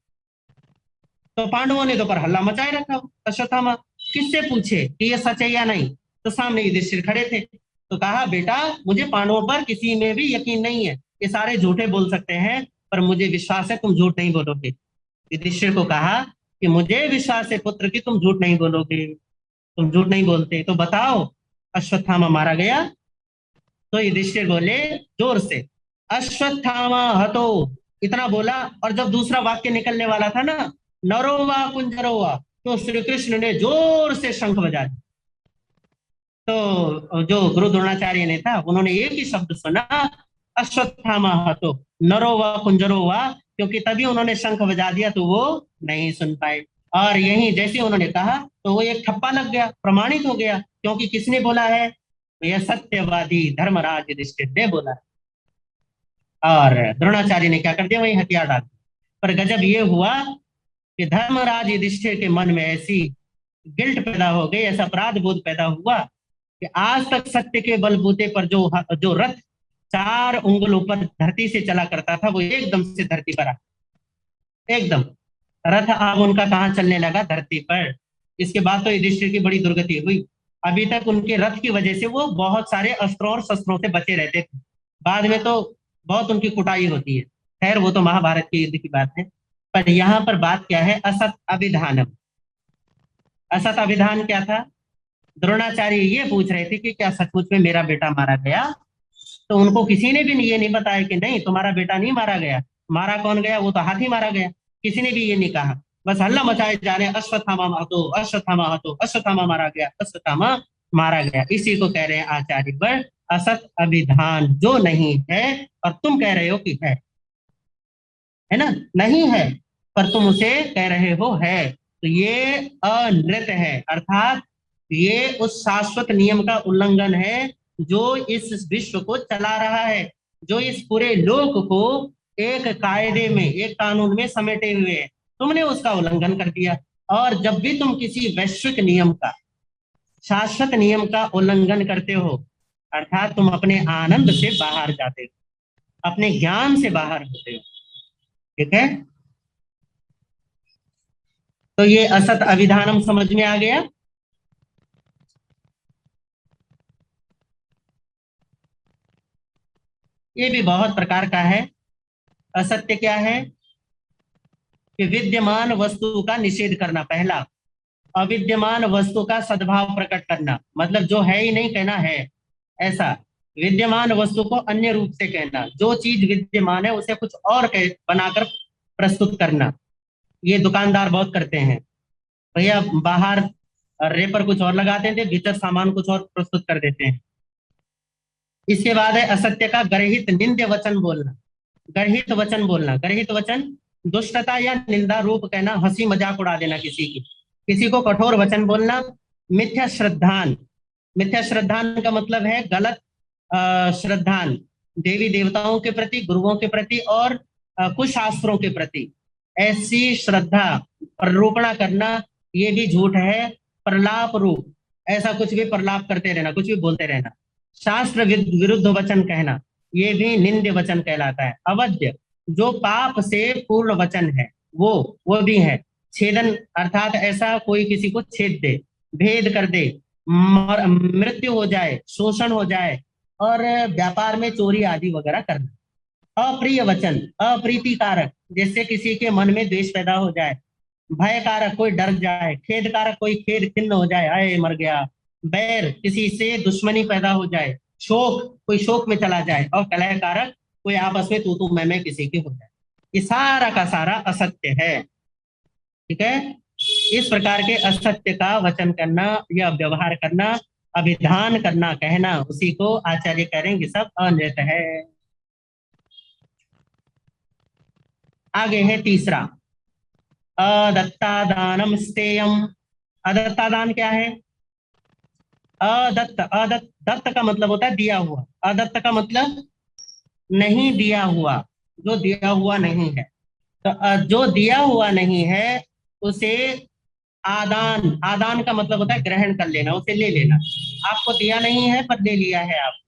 S1: तो पांडवों ने तो पर हल्ला मचाए रखा, अश्वत्थामा किससे पूछे कि ये सच है या नहीं? तो सामने युधिष्ठिर खड़े थे, तो कहा बेटा, मुझे पांडवों पर किसी में भी यकीन नहीं है, ये सारे झूठे बोल सकते हैं, पर मुझे विश्वास है तुम झूठ नहीं बोलोगे। युधिष्ठिर को कहा कि मुझे विश्वास है पुत्र की तुम झूठ नहीं बोलोगे, तुम झूठ नहीं बोलते, तो बताओ अश्वत्थामा मारा गया? तो युधिष्ठिर बोले जोर से, अश्वत्थामा हतो, इतना बोला। और जब दूसरा वाक्य निकलने वाला था ना, नरोवा कुंजरोवा, तो श्री कृष्ण ने जोर से शंख बजा दिया। तो जो गुरु द्रोणाचार्य ने था, उन्होंने एक ही शब्द सुना, अश्वत्थामा हतो नरो व कुंजरो व, क्योंकि तभी उन्होंने शंख बजा दिया तो वो नहीं सुन पाए। और यही जैसे उन्होंने कहा, तो वो एक ठप्पा लग गया, प्रमाणित हो गया, क्योंकि किसने बोला है? तो यह सत्यवादी धर्मराज युधिष्ठिर ने बोला। और द्रोणाचार्य ने क्या कर दिया, वही हथियार डाल दिया। पर गजब ये हुआ कि धर्मराज युधिष्ठिर के मन में ऐसी गिल्ट पैदा हो गई, ऐसा अपराध बोध पैदा हुआ कि आज तक सत्य के बलबूते पर जो जो रथ 4 उंगल ऊपर धरती से चला करता था, वो एकदम से धरती पर आ, एकदम रथ अब उनका कहाँ चलने लगा, धरती पर। इसके बाद तो युधिष्ठिर की बड़ी दुर्गति हुई। अभी तक उनके रथ की वजह से वो बहुत सारे अस्त्रों और शस्त्रों से बचे रहते थे, बाद में तो बहुत उनकी कुटाई होती है। खैर वो तो महाभारत के युद्ध की बात है। पर यहाँ पर बात क्या है, असत अभिधानम। असत अभिधान क्या था? द्रोणाचार्य ये पूछ रहे थे कि क्या सचमुच में मेरा बेटा मारा गया? तो उनको किसी ने भी ये नहीं बताया कि नहीं, तुम्हारा बेटा नहीं मारा गया। मारा कौन गया? वो तो हाथी मारा गया। किसी ने भी ये नहीं कहा। बस हल्ला मचाए जा रहे हैं, अश्वत्थामा महतो, अश्वत्थामा महतो, अश्वत्थामा मारा गया, अश्वत्थामा मारा गया। इसी को कह रहे हैं आचार्य पर असत अभिधान, जो नहीं है और तुम कह रहे हो कि है ना? नहीं है पर तुम उसे कह रहे हो है, तो ये अनृत है, अर्थात ये उस शाश्वत नियम का उल्लंघन है जो इस विश्व को चला रहा है, जो इस पूरे लोक को एक कायदे में, एक कानून में समेटे हुए है। तुमने उसका उल्लंघन कर दिया। और जब भी तुम किसी वैश्विक नियम का, शाश्वत नियम का उल्लंघन करते हो, अर्थात तुम अपने आनंद से बाहर जाते हो, अपने ज्ञान से बाहर होते हो। ठीक है, तो ये असत अभिधानम समझ में आ गया। ये भी बहुत प्रकार का है। असत्य क्या है? कि विद्यमान वस्तु का निषेध करना पहला। अविद्यमान वस्तु का सद्भाव प्रकट करना, मतलब जो है ही नहीं कहना है ऐसा। विद्यमान वस्तु को अन्य रूप से कहना, जो चीज विद्यमान है उसे कुछ और कह बनाकर प्रस्तुत करना। ये दुकानदार बहुत करते हैं। भैया बाहर रेपर कुछ और लगाते थे, भीतर सामान कुछ और प्रस्तुत कर देते हैं। इसके बाद है असत्य का गर्हित निंद्य वचन बोलना। गर्हित वचन बोलना, गर्हित वचन दुष्टता या निंदा रूप कहना, हंसी मजाक उड़ा देना किसी की, किसी को कठोर वचन बोलना। मिथ्या श्रद्धान, मिथ्या श्रद्धान का मतलब है गलत श्रद्धान, देवी देवताओं के प्रति, गुरुओं के प्रति और कुछ शास्त्रों के प्रति ऐसी श्रद्धा प्ररोपणा करना, ये भी झूठ है। प्रलाप रूप, ऐसा कुछ भी प्रलाप करते रहना, कुछ भी बोलते रहना। शास्त्र विरुद्ध वचन कहना, ये भी निंद्य वचन कहलाता है। अवध्य, जो पाप से पूर्ण वचन है, वो भी है। छेदन, अर्थात ऐसा कोई किसी को छेद दे, भेद कर दे, मृत्यु हो जाए, शोषण हो जाए, और व्यापार में चोरी आदि वगैरह करना। अप्रिय वचन, अप्रीतिकारक, जिससे किसी के मन में द्वेष पैदा हो जाए। भय कारक, कोई डर जाए। खेद कारक, कोई खेद खिन्न हो जाए, आए मर गया। बैर, किसी से दुश्मनी पैदा हो जाए। शोक, कोई शोक में चला जाए। और कलह कारक, कोई आपस में तू मैं किसी की हो जाए। ये सारा का सारा असत्य है। ठीक है, इस प्रकार के असत्य का वचन करना या व्यवहार करना, अभिधान करना, कहना, उसी को आचार्य करेंगे सब अनृत है। आगे है तीसरा, अदत्तादानम स्तेयम। अदत्तादान क्या है? अदत्त, अदत्त, दत्त का मतलब होता है दिया हुआ। अदत्त का मतलब नहीं दिया हुआ, जो दिया हुआ नहीं है। तो जो दिया हुआ नहीं है उसे आदान, आदान का मतलब होता है ग्रहण कर लेना, उसे ले लेना। आपको दिया नहीं है पर ले लिया है आप।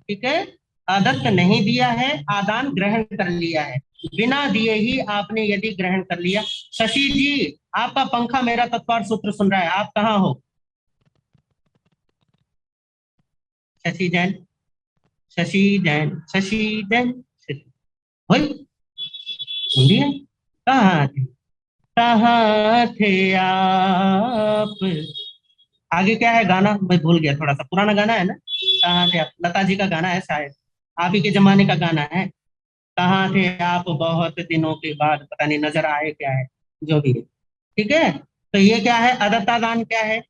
S1: ठीक है, आदत्त नहीं दिया है, आदान ग्रहण कर लिया है। बिना दिए ही आपने यदि ग्रहण कर लिया। शशि जी, आपका पंखा मेरा तत्पर सूत्र सुन रहा है, आप कहाँ हो? शशि जैन, शशि जैन, शशि जैन, शशि भाई, बोलिए, कहाँ थे, कहाँ थे आप? आगे क्या है गाना, मैं भूल गया, थोड़ा सा पुराना गाना है ना। कहाँ थे आप, लता जी का गाना है शायद, आप ही के जमाने का गाना है। कहाँ थे आप बहुत दिनों के बाद, पता नहीं नजर आए क्या है, जो भी है। ठीक है, तो ये क्या है, अदत्ता दान क्या है?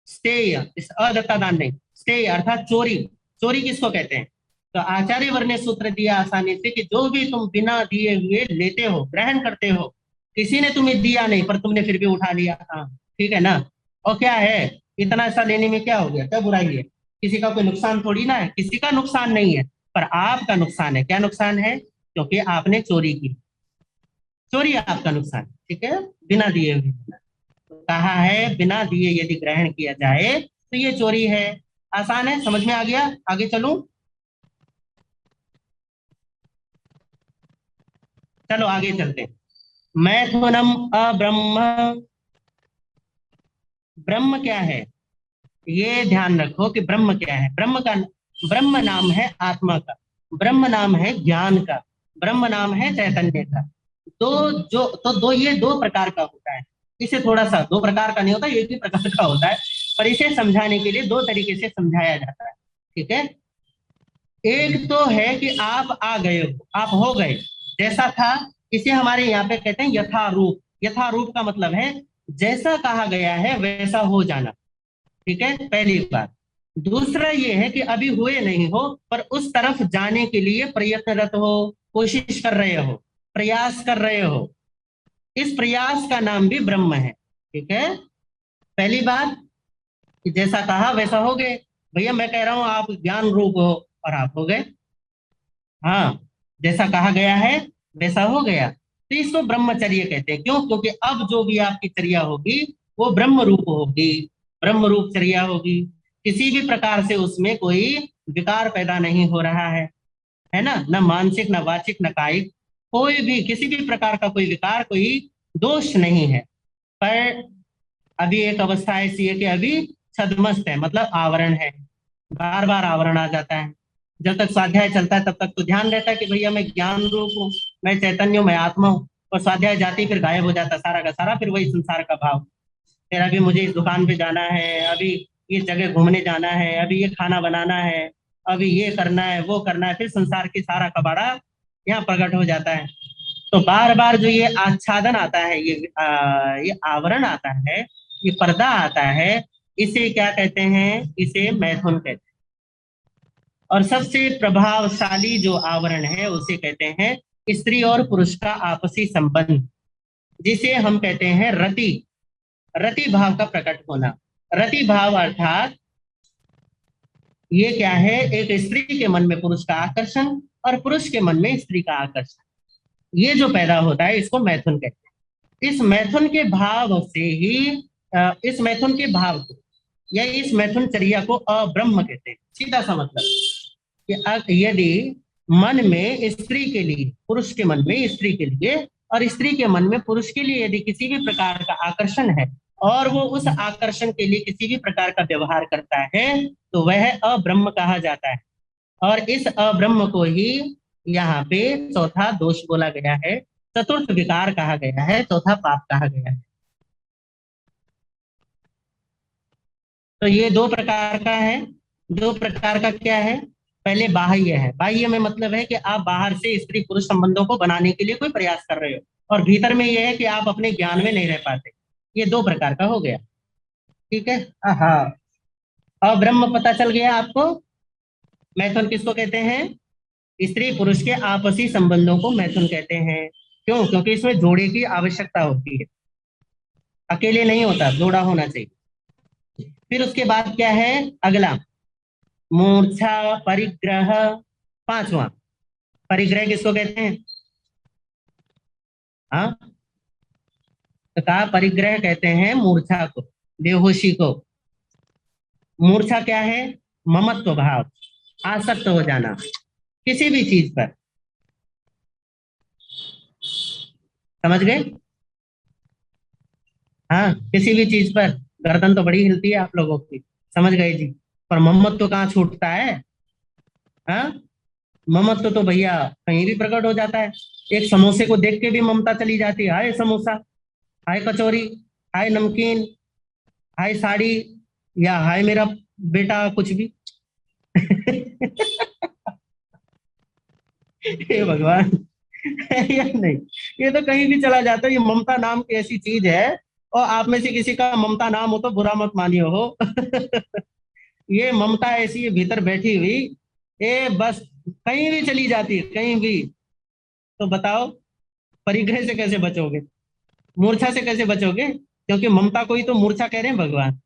S1: स्टेय, इस अदत्ता दान नहीं, स्टेय अर्थात चोरी। चोरी किसको कहते हैं? तो आचार्य वर ने सूत्र दिया आसानी से कि जो भी तुम बिना दिए हुए लेते हो, ग्रहण करते हो, किसी ने तुम्हें दिया नहीं पर तुमने फिर भी उठा लिया, हाँ ठीक है ना। और क्या है, इतना ऐसा लेने में क्या हो गया, क्या बुराई है? किसी का कोई नुकसान थोड़ी ना है, किसी का नुकसान नहीं है, पर आपका नुकसान है। क्या नुकसान है? क्योंकि आपने चोरी की, चोरी आपका नुकसान। ठीक है, बिना दिए हुए तो कहा है बिना दिए यदि ग्रहण किया जाए तो ये चोरी है। आसान है, समझ में आ गया? आगे चलूं? चलो आगे चलते हैं। मैथुनम अब्रह्म, ब्रह्म क्या है? ये ध्यान रखो कि ब्रह्म क्या है। ब्रह्म का, ब्रह्म नाम है आत्मा का, ब्रह्म नाम है ज्ञान का, ब्रह्म नाम है चैतन्य का। तो दो, ये दो प्रकार का होता है। इसे थोड़ा सा, दो प्रकार का नहीं होता, एक ही प्रकार का होता है। पर इसे समझाने के लिए दो तरीके से समझाया जाता है। ठीक है, एक तो है कि आप आ गए हो, आप हो गए, जैसा था, इसे हमारे यहाँ पे कहते हैं यथारूप। यथारूप का मतलब है जैसा कहा गया है वैसा हो जाना। ठीक है, पहली बात। दूसरा ये है कि अभी हुए नहीं हो पर उस तरफ जाने के लिए प्रयत्नरत हो, कोशिश कर रहे हो, प्रयास कर रहे हो। इस प्रयास का नाम भी ब्रह्म है। ठीक है, पहली बात कि जैसा कहा वैसा हो गए। भैया मैं कह रहा हूं आप ज्ञान रूप हो और आप हो गए। हाँ, जैसा कहा गया है वैसा हो गया, तो इसको ब्रह्मचर्य कहते हैं। क्यों? क्योंकि अब जो भी आपकी चर्या होगी वो ब्रह्म रूप होगी, ब्रह्म रूप चर्या होगी। किसी भी प्रकार से उसमें कोई विकार पैदा नहीं हो रहा है ना, न मानसिक न वाचिक न कायिक, कोई भी किसी भी प्रकार का कोई विकार, कोई दोष नहीं है। पर अभी एक अवस्था ऐसी है कि अभी छद्मस्त है, मतलब आवरण है, बार बार आवरण आ जाता है। जब तक स्वाध्याय चलता है तब तक तो ध्यान रहता है कि भैया मैं ज्ञान रूप हूँ, मैं चैतन्य हूँ, मैं आत्मा हूँ। और स्वाध्याय जाती फिर गायब हो जाता सारा का सारा, फिर वही संसार का भाव। फिर अभी मुझे इस दुकान पे जाना है, अभी ये जगह घूमने जाना है, अभी ये खाना बनाना है, अभी ये करना है वो करना है, फिर संसार की सारा कबाड़ा यहाँ प्रकट हो जाता है। तो बार बार जो ये आच्छादन आता है, ये आवरण आता है, ये पर्दा आता है, इसे क्या कहते हैं? इसे मैथुन कहते हैं। और सबसे प्रभावशाली जो आवरण है उसे कहते हैं स्त्री और पुरुष का आपसी संबंध, जिसे हम कहते हैं रति। रति भाव का प्रकट होना। रति भाव अर्थात ये क्या है? एक स्त्री के मन में पुरुष का आकर्षण और पुरुष के मन में स्त्री का आकर्षण, ये जो पैदा होता है इसको मैथुन कहते हैं। इस मैथुन के भाव से ही इस मैथुन के भाव को या इस मैथुन चर्या को अब्रह्म कहते हैं। सीधा सा मतलब कि यदि मन में स्त्री के लिए, पुरुष के मन में स्त्री के लिए और स्त्री के मन में पुरुष के लिए यदि किसी भी प्रकार का आकर्षण है और वो उस आकर्षण के लिए किसी भी प्रकार का व्यवहार करता है तो वह अब्रह्म कहा जाता है। और इस अब्रह्म को ही यहाँ पे चौथा दोष बोला गया है, चतुर्थ विकार कहा गया है, चौथा पाप कहा गया है। तो ये दो प्रकार का है। दो प्रकार का क्या है? पहले बाह्य है। बाह्य में मतलब है कि आप बाहर से स्त्री पुरुष संबंधों को बनाने के लिए कोई प्रयास कर रहे हो, और भीतर में यह है कि आप अपने ज्ञान में नहीं रह पाते। ये दो प्रकार का हो गया। ठीक है, हाँ। अब ब्रह्म पता चल गया आपको। मैथुन किसको कहते हैं? स्त्री पुरुष के आपसी संबंधों को मैथुन कहते हैं। क्यों? क्योंकि इसमें जोड़े की आवश्यकता होती है, अकेले नहीं होता, जोड़ा होना चाहिए। फिर उसके बाद क्या है अगला? मूर्छा परिग्रह, पांचवा। परिग्रह किसको कहते हैं? हाँ, तो कहा परिग्रह कहते हैं मूर्छा को, बेहोशी को। मूर्छा क्या है? ममत्व भाव, आसक्त हो जाना किसी भी चीज पर। समझ गए? हाँ, किसी भी चीज पर। गर्दन तो बड़ी हिलती है आप लोगों की, समझ गए जी। पर ममत्व तो कहाँ छूटता है? हाँ, ममत्व तो भैया कहीं भी प्रकट हो जाता है। एक समोसे को देख के भी ममता चली जाती है, हाय समोसा, हाय कचौरी, हाय नमकीन, हाय साड़ी, या हाय मेरा बेटा, कुछ भी। हे भगवान। या नहीं, ये तो कहीं भी चला जाता है। ये ममता नाम की ऐसी चीज है, और आप में से किसी का ममता नाम हो तो बुरा मत मानियो हो। ये ममता ऐसी है भीतर बैठी हुई, ये बस कहीं भी चली जाती है, कहीं भी। तो बताओ परिग्रह से कैसे बचोगे? मूर्छा से कैसे बचोगे? क्योंकि ममता को ही तो मूर्छा कह रहे हैं भगवान।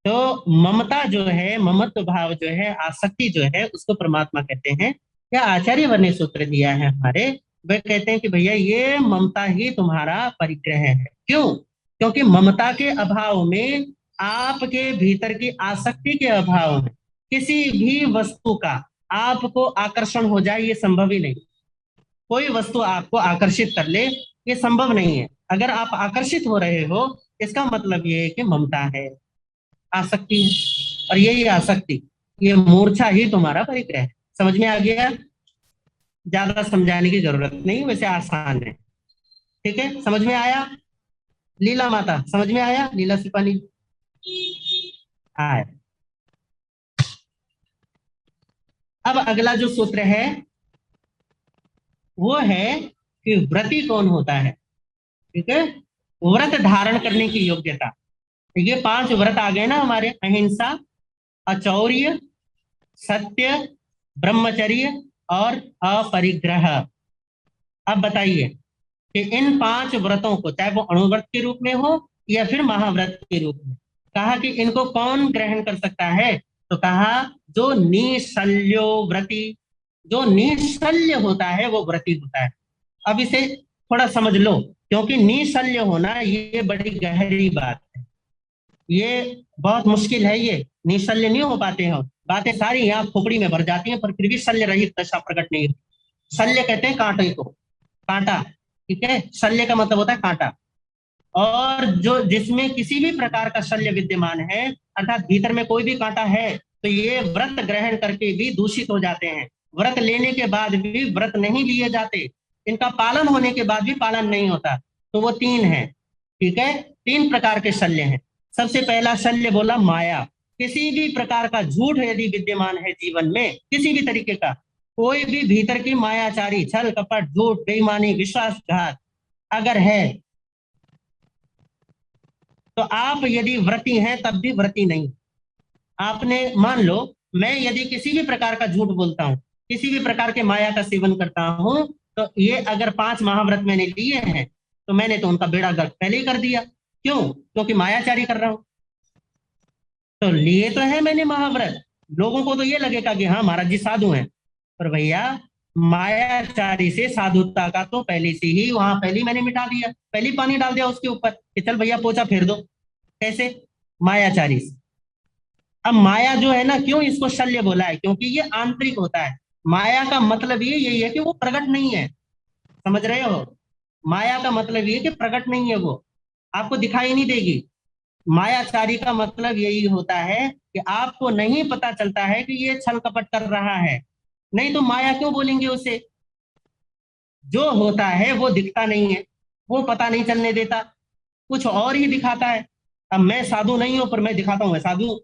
S1: तो ममता जो है, ममत्व भाव जो है, आसक्ति जो है, उसको परमात्मा कहते हैं। क्या आचार्य वर ने सूत्र दिया है हमारे, वे कहते हैं कि भैया ये ममता ही तुम्हारा परिग्रह है। क्यों? क्योंकि ममता के अभाव में, आपके भीतर की आसक्ति के अभाव में, किसी भी वस्तु का आपको आकर्षण हो जाए ये संभव ही नहीं। कोई वस्तु आपको आकर्षित कर ले ये संभव नहीं है। अगर आप आकर्षित हो रहे हो इसका मतलब ये है कि ममता है, आसक्ति है। और यही आसक्ति, ये मूर्छा ही तुम्हारा परिग्रह है। समझ में आ गया? ज्यादा समझाने की जरूरत नहीं, वैसे आसान है। ठीक है, समझ में आया? लीला माता समझ में आया? लीला सिपानी। आय। अब अगला जो सूत्र है वो है कि व्रती कौन होता है। ठीक है, व्रत धारण करने की योग्यता। तो ये 5 व्रत आ गए ना हमारे, अहिंसा, अचौर्य, सत्य, ब्रह्मचर्य और अपरिग्रह। अब बताइए कि इन 5 व्रतों को, चाहे वो अणुव्रत के रूप में हो या फिर महाव्रत के रूप में, कहा कि इनको कौन ग्रहण कर सकता है। तो कहा जो निशल्यो व्रती, जो निशल्य होता है वो व्रती होता है। अब इसे थोड़ा समझ लो, क्योंकि निशल्य होना ये बड़ी गहरी बात है। ये बहुत मुश्किल है, ये निशल्य नहीं हो पाते हैं। बातें सारी यहाँ खोपड़ी में भर जाती हैं, पर फिर भी शल्य रहित दशा प्रकट नहीं होती। शल्य कहते हैं कांटे को, कांटा। ठीक है, शल्य का मतलब होता है कांटा। और जो जिसमें किसी भी प्रकार का शल्य विद्यमान है, अर्थात भीतर में कोई भी कांटा है, तो ये व्रत ग्रहण करके भी दूषित हो जाते हैं। व्रत लेने के बाद भी व्रत नहीं लिए जाते, इनका पालन होने के बाद भी पालन नहीं होता। तो वो 3 है। ठीक है, 3 प्रकार के शल्य हैं। सबसे पहला शल्य बोला माया। किसी भी प्रकार का झूठ यदि विद्यमान है जीवन में, किसी भी तरीके का, कोई भी भीतर की मायाचारी, छल कपट, झूठ, बेईमानी, विश्वासघात अगर है, तो आप यदि व्रती हैं तब भी व्रती नहीं। आपने मान लो, मैं यदि किसी भी प्रकार का झूठ बोलता हूं, किसी भी प्रकार के माया का सेवन करता हूं, तो ये अगर 5 महाव्रत मैंने लिए हैं, तो मैंने तो उनका बेड़ा गर्क पहले ही कर दिया। क्यों? क्योंकि मायाचारी कर रहा हूं। तो लिए तो है मैंने महाव्रत। लोगों को तो ये लगेगा कि हाँ महाराज जी साधु हैं, पर भैया मायाचारी से साधुता का तो पहले से ही वहां पहले ही मैंने मिटा दिया, पहले ही पानी डाल दिया उसके ऊपर कि चल भैया पोछा फेर दो। कैसे? मायाचारी से। अब माया जो है ना, क्यों इसको शल्य बोला है? क्योंकि ये आंतरिक होता है। माया का मतलब ये यही है कि वो प्रकट नहीं है। समझ रहे हो? माया का मतलब ये कि प्रकट नहीं है, वो आपको दिखाई नहीं देगी। मायाचारी का मतलब यही होता है कि आपको नहीं पता चलता है कि ये छल कपट कर रहा है। नहीं तो माया क्यों बोलेंगे उसे? जो होता है वो दिखता नहीं है, वो पता नहीं चलने देता, कुछ और ही दिखाता है। अब मैं साधु नहीं हूं, पर मैं दिखाता हूं मैं साधु हूं।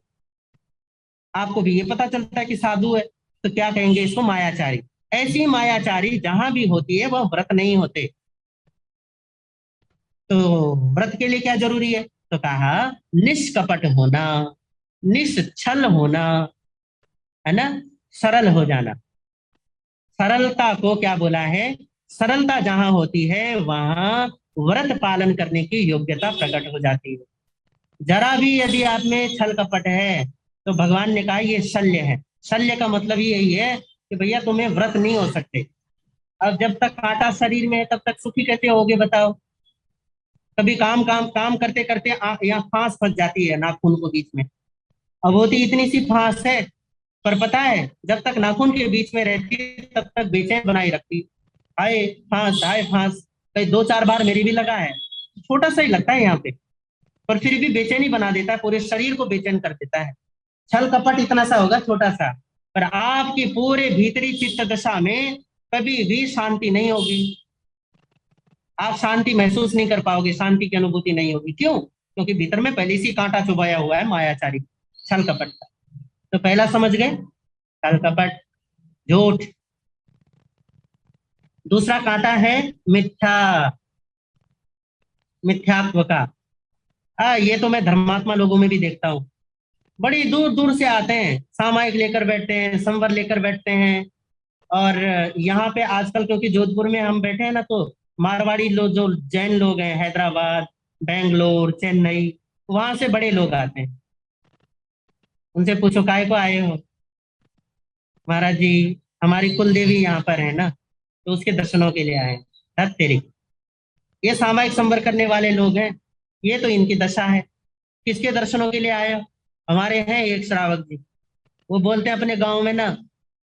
S1: आपको भी ये पता चलता है कि साधु है, तो क्या कहेंगे इसको? मायाचारी। ऐसी मायाचारी जहां भी होती है वह व्रत नहीं होते। तो व्रत के लिए क्या जरूरी है? तो कहा निष्कपट होना, निश्छल होना, है ना, सरल हो जाना। सरलता को क्या बोला है? सरलता जहां होती है वहां व्रत पालन करने की योग्यता प्रकट हो जाती है। जरा भी यदि आप में छल कपट है, तो भगवान ने कहा ये शल्य है। शल्य का मतलब यही है कि भैया तुम्हें व्रत नहीं हो सकते। अब जब तक कांटा शरीर में है तब तक सुखी कैसे होगे बताओ? कभी काम काम काम करते करते यहाँ फांस फंस जाती है नाखून को बीच में। अब होती इतनी सी फांस है, पर पता है जब तक नाखून के बीच में रहती है तब तक बेचैन बनाई रखती। हाय फांस, हाय फांस। कई 2-4 बार मेरी भी लगा है। छोटा सा ही लगता है यहाँ पे, पर फिर भी बेचैनी बना देता है, पूरे शरीर को बेचैन कर देता है। छल कपट इतना सा होगा, छोटा सा, पर आपकी पूरे भीतरी चित्त दशा में कभी भी शांति नहीं होगी। आप शांति महसूस नहीं कर पाओगे, शांति की अनुभूति नहीं होगी। क्यों? क्योंकि भीतर में पहले से कांटा चुभाया हुआ है मायाचारी, छल कपट का। तो पहला समझ गए, छल कपट, झूठ। दूसरा कांटा है मिथ्या, मिथ्यात्व का। ये तो मैं धर्मात्मा लोगों में भी देखता हूँ। बड़ी दूर दूर से आते हैं, सामायिक लेकर बैठते हैं, संवर लेकर बैठते हैं। और यहाँ पे आजकल क्योंकि जोधपुर में हम बैठे हैं ना, तो मारवाड़ी लोग, जो जैन लोग हैं, हैदराबाद, बेंगलोर, चेन्नई, वहां से बड़े लोग आते हैं। उनसे पूछो काय को आए हो? महाराज जी हमारी कुल देवी यहाँ पर है ना, तो उसके दर्शनों के लिए आए हैं। धत तेरी, ये सामायिक संवर करने वाले लोग हैं, ये तो इनकी दशा है। किसके दर्शनों के लिए आए हो? हमारे हैं एक श्रावक जी, वो बोलते हैं अपने गांव में ना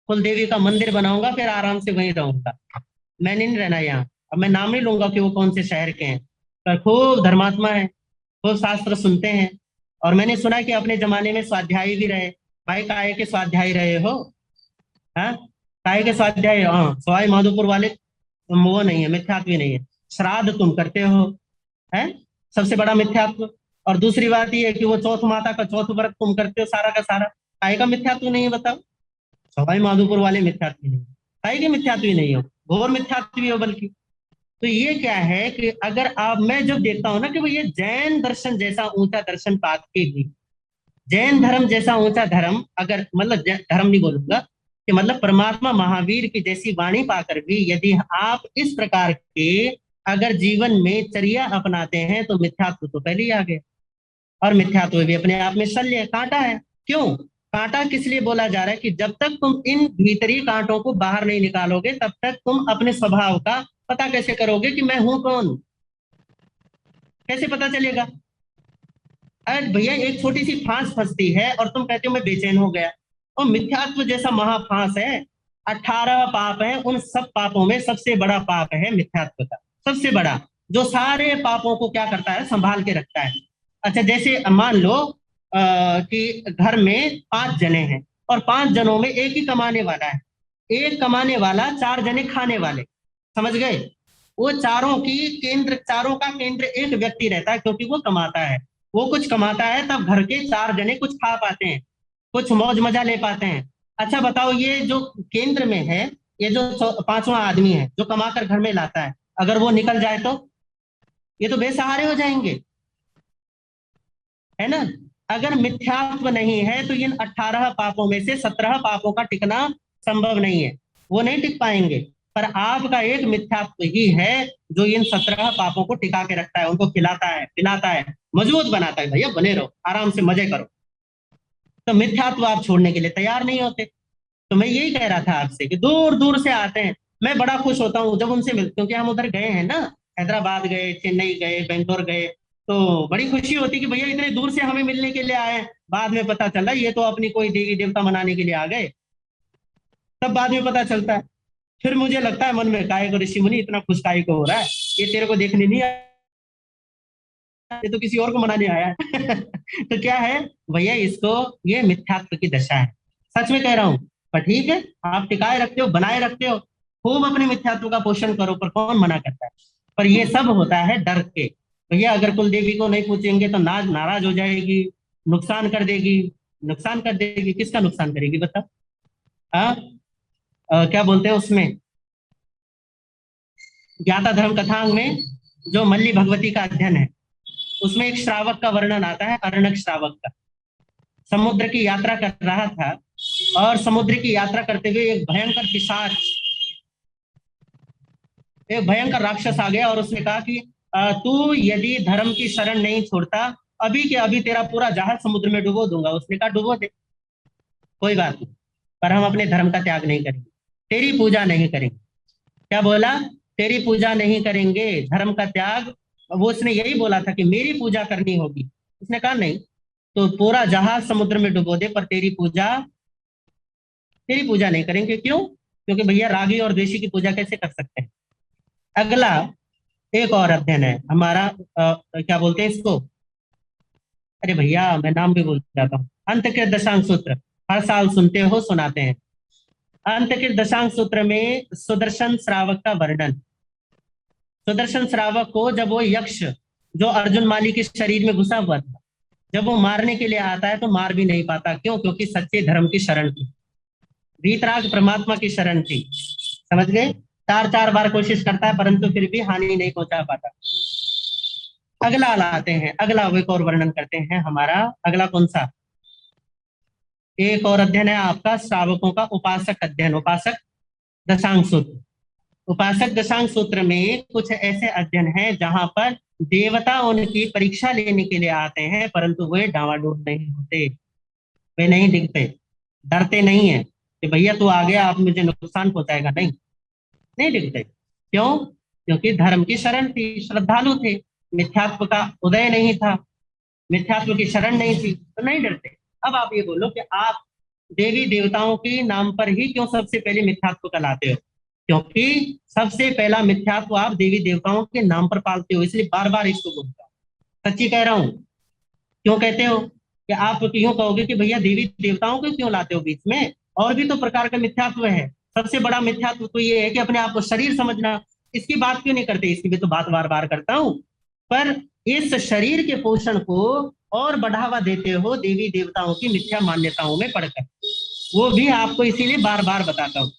S1: कुल देवी का मंदिर बनाऊंगा, फिर आराम से वहीं रहूंगा, मैंने नहीं रहना यहाँ। अब मैं नाम नहीं लूंगा कि वो कौन से शहर के हैं, पर खूब धर्मात्मा है, खूब शास्त्र सुनते हैं। और मैंने सुना कि अपने जमाने में स्वाध्यायी भी रहे। भाई काहे के स्वाध्यायी रहे हो? हाँ, काहे के स्वाध्यायी? हाँ, सवाई माधोपुर वाले। वो नहीं है, मिथ्यात्व नहीं है। श्राद्ध तुम करते हो, है सबसे बड़ा मिथ्यात्व। और दूसरी बात ये है कि वो चौथ माता का चौथ व्रत तुम करते हो सारा का सारा, काहे का मिथ्यात्व नहीं है बताओ? सवाई माधोपुर वाले मिथ्यात्व नहीं, काहे के मिथ्यात्व नहीं हो, घोर मिथ्यात्व हो बल्कि। तो ये क्या है कि अगर आप, मैं जब देखता हूँ ना कि भैया जैन दर्शन जैसा ऊंचा दर्शन पा के भी, जैन धर्म जैसा ऊंचा धर्म, अगर मतलब धर्म नहीं बोलूंगा, कि मतलब परमात्मा महावीर की जैसी वाणी पाकर भी यदि आप इस प्रकार के अगर जीवन में चर्या अपनाते हैं तो मिथ्यात्व तो पहले ही आ गए। और मिथ्यात्व भी अपने आप में शल्य है, कांटा है। क्यों कांटा किस लिए बोला जा रहा है? कि जब तक तुम इन भीतरी कांटों को बाहर नहीं निकालोगे तब तक तुम अपने स्वभाव का पता कैसे करोगे कि मैं हूं कौन? कैसे पता चलेगा? अरे भैया एक छोटी सी फांस फंसती है और तुम कहते हो मैं बेचैन हो गया। और मिथ्यात्व जैसा महाफांस है, 18 पाप है, उन सब पापों में सबसे बड़ा पाप है मिथ्यात्व का, सबसे बड़ा, जो सारे पापों को क्या करता है, संभाल के रखता है। अच्छा जैसे मान लो कि घर में 5 जने हैं और 5 जनों में एक ही कमाने वाला है, एक कमाने वाला, 4 जने खाने वाले, समझ गए? वो चारों का केंद्र एक व्यक्ति रहता है क्योंकि वो कमाता है, वो कुछ कमाता है तब घर के 4 जने कुछ खा पाते हैं, कुछ मौज मजा ले पाते हैं। अच्छा बताओ, ये जो केंद्र में है, ये जो 5वां आदमी है जो कमाकर घर में लाता है, अगर वो निकल जाए तो ये तो बेसहारे हो जाएंगे, है ना? अगर मिथ्यात्व नहीं है तो इन 18 पापों में से 17 पापों का टिकना संभव नहीं है, वो नहीं टिक पाएंगे। पर आपका एक मिथ्यात्व ही है जो इन 17 पापों को टिका के रखता है, उनको खिलाता है, पिलाता है, मजबूत बनाता है। भैया बने रहो, आराम से मजे करो। तो मिथ्यात्व आप छोड़ने के लिए तैयार नहीं होते। तो मैं यही कह रहा था आपसे कि दूर दूर से आते हैं, मैं बड़ा खुश होता हूँ जब उनसे मिलते, क्योंकि हम उधर गए हैं ना, हैदराबाद गए, चेन्नई गए, बेंगलोर गए, तो बड़ी खुशी होती कि भैया इतने दूर से हमें मिलने के लिए आए हैं। बाद में पता चला ये तो अपनी कोई देवी देवता मनाने के लिए आ गए, तब बाद में पता चलता है। फिर मुझे लगता है मन में, काय को ऋषि मुनि इतना खुश काय को हो रहा है, ये तेरे को देखने नहीं आया, ये तो किसी और को मनाने आया है। तो क्या है भैया, इसको, ये मिथ्यात्व की दशा है, सच में कह रहा हूं। पर ठीक है, आप टिकाए रखते हो, बनाए रखते हो, खूब अपने मिथ्यात्व का पोषण करो, पर कौन मना करता है? पर ये सब होता है डर के। भैया अगर कुल देवी को नहीं पूछेंगे तो नाराज हो जाएगी, नुकसान कर देगी। नुकसान कर देगी, किसका नुकसान करेगी बताओ? हाँ, क्या बोलते हैं उसमें, ज्ञाता धर्म कथांग में जो मल्ली भगवती का अध्ययन है, उसमें एक श्रावक का वर्णन आता है, अर्णक श्रावक का। समुद्र की यात्रा कर रहा था और समुद्र की यात्रा करते हुए एक भयंकर राक्षस आ गया और उसने कहा कि तू यदि धर्म की शरण नहीं छोड़ता, अभी के अभी तेरा पूरा जहाज समुद्र में डुबो दूंगा। उसने कहा डुबो दे, कोई बात नहीं, पर हम अपने धर्म का त्याग नहीं करेंगे, तेरी पूजा नहीं करेंगे। क्या बोला? तेरी पूजा नहीं करेंगे, धर्म का त्याग। वो उसने यही बोला था कि मेरी पूजा करनी होगी। उसने कहा नहीं, तो पूरा जहाज समुद्र में डुबो दे, पर तेरी पूजा नहीं करेंगे। क्यों? क्योंकि भैया रागी और द्वेषी की पूजा कैसे कर सकते हैं? अगला एक और अध्ययन है हमारा, क्या बोलते हैं इसको, अरे भैया मैं नाम भी भूल जाता हूँ, अंत के दशांश सूत्र, हर साल सुनते हो, सुनाते हैं। अंत के दशांश सूत्र में सुदर्शन श्रावक का वर्णन। सुदर्शन श्रावक को जब वो यक्ष जो अर्जुन माली के शरीर में घुसा हुआ था, जब वो मारने के लिए आता है तो मार भी नहीं पाता। क्यों? क्योंकि सच्चे धर्म की शरण थी, वीतराग परमात्मा की शरण थी। समझ गए? चार चार बार कोशिश करता है परंतु फिर भी हानि नहीं पहुंचा पाता। अगला लाते हैं, अगला एक और वर्णन करते हैं हमारा। अगला कौन सा? एक और अध्ययन है आपका श्रावकों का, उपासक अध्ययन, उपासक दशांग सूत्र। उपासक दशांग सूत्र में कुछ ऐसे अध्ययन हैं जहां पर देवता उनकी परीक्षा लेने के लिए आते हैं परंतु वे डावाडोल नहीं होते, वे नहीं दिखते, डरते नहीं है कि भैया तू आ गया आप मुझे नुकसान पहुंचाएगा, नहीं, नहीं दिखते। क्यों? क्योंकि धर्म की शरण थी, श्रद्धालु थे, मिथ्यात्व का उदय नहीं था, मिथ्यात्व की शरण नहीं थी, तो नहीं डरते। अब आप ये बोलो कि आप देवी देवताओं के नाम पर ही क्यों सबसे पहले मिथ्यात्व का लाते हो? क्योंकि सबसे पहला मिथ्यात्व आप देवी देवताओं के नाम पर पालते हो, इसलिए बार बार इसको बोलता हूँ, सच्ची कह रहा हूँ। क्यों कहते हो? कि आप क्यों कहोगे कि भैया देवी देवताओं को क्यों लाते हो बीच में? और भी तो प्रकार का मिथ्यात्व है। सबसे बड़ा मिथ्यात्व तो ये है कि अपने आप को शरीर समझना। इसकी बात क्यों नहीं करते? इसकी भी तो बात बार बार करता हूं। पर इस शरीर के पोषण को और बढ़ावा देते हो देवी देवताओं की मिथ्या मान्यताओं में पड़कर। वो भी आपको इसीलिए बार बार बताता हूँ।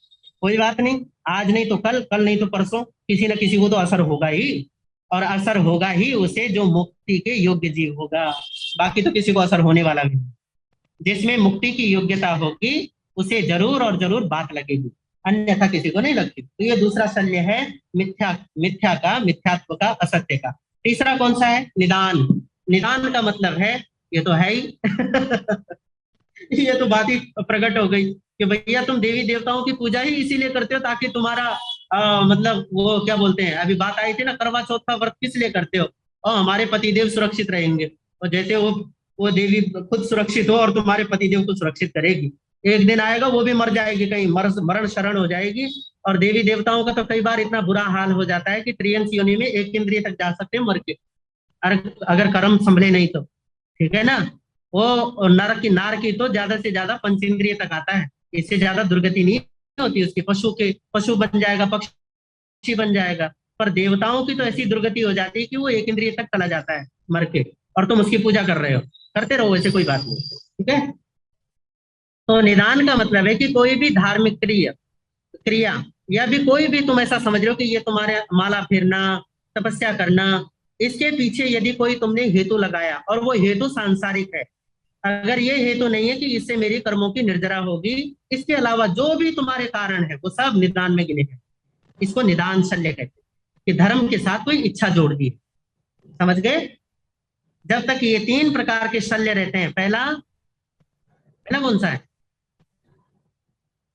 S1: कोई बात नहीं, आज नहीं तो कल, कल नहीं तो परसों, किसी न किसी को तो असर होगा ही। और असर होगा ही उसे जो मुक्ति के योग्य जीव होगा, बाकी तो किसी को असर होने वाला भी नहीं। जिसमें मुक्ति की योग्यता होगी उसे जरूर और जरूर बात लगेगी, अन्यथा किसी को नहीं लगती। तो ये दूसरा शल्य है, मिथ्या, मिथ्या का, मिथ्यात्व का, असत्य का। तीसरा कौन सा है? निदान। निदान का मतलब है, ये तो है ही ये तो बात ही प्रकट हो गई कि भैया तुम देवी देवताओं की पूजा ही इसीलिए करते हो ताकि तुम्हारा मतलब वो क्या बोलते हैं, अभी बात आई थी ना, करवा चौथ का व्रत किस लिए करते हो? और हमारे पतिदेव सुरक्षित रहेंगे। और जैसे वो देवी खुद सुरक्षित हो और तुम्हारे पतिदेव को सुरक्षित करेगी। एक दिन आएगा वो भी मर जाएगी, कहीं मरण शरण हो जाएगी। और देवी देवताओं का तो कई बार इतना बुरा हाल हो जाता है कि त्रियंस योनि में एक इंद्रिय तक जा सकते हैं मर के, अगर कर्म संभले नहीं तो। ठीक है ना? वो नर की, नार की तो ज्यादा से ज्यादा पंचेंद्रिय तक आता है, इससे ज्यादा दुर्गति नहीं होती उसकी। पशु बन जाएगा, पक्षी बन जाएगा। पर देवताओं की तो ऐसी दुर्गति हो जाती है कि वो एक इंद्रिय तक चला जाता है मर के, और तुम उसकी पूजा कर रहे हो। करते रहो, वैसे कोई बात नहीं। ठीक है? तो निदान का मतलब है कि कोई भी धार्मिक क्रिया क्रिया या भी कोई भी तुम ऐसा समझ रहे हो कि ये तुम्हारे माला फेरना, तपस्या करना, इसके पीछे यदि कोई तुमने हेतु लगाया और वो हेतु सांसारिक है, अगर ये हेतु नहीं है कि इससे मेरी कर्मों की निर्जरा होगी, इसके अलावा जो भी तुम्हारे कारण है वो सब निदान में गिने हैं। इसको निदान शल्य कहते हैं, कि धर्म के साथ कोई इच्छा जोड़ दी। समझ गए? जब तक ये तीन प्रकार के शल्य रहते हैं, पहला पहला कौन सा है?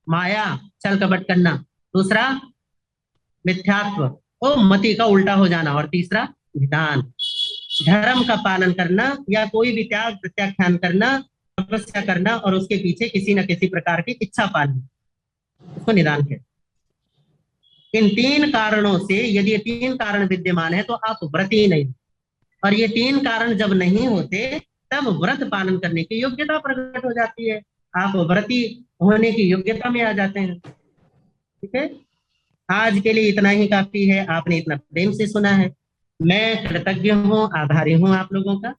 S1: माया, छल कपट करना। दूसरा मिथ्यात्व, ओ मति का उल्टा हो जाना। और तीसरा निदान, धर्म का पालन करना या कोई भी त्याग प्रत्याख्यान करना, तपस्या करना और उसके पीछे किसी न किसी प्रकार की इच्छा पालना, उसको निदान कहते हैं। इन तीन कारणों से यदि ये तीन कारण विद्यमान है तो आप व्रती नहीं। और ये तीन कारण जब नहीं होते तब व्रत पालन करने की योग्यता प्रकट हो जाती है, आप व्रती होने की योग्यता में आ जाते हैं। ठीक है? आज के लिए इतना ही काफी है, आपने इतना प्रेम से सुना है। मैं कृतज्ञ हूँ, आभारी हूँ आप लोगों का।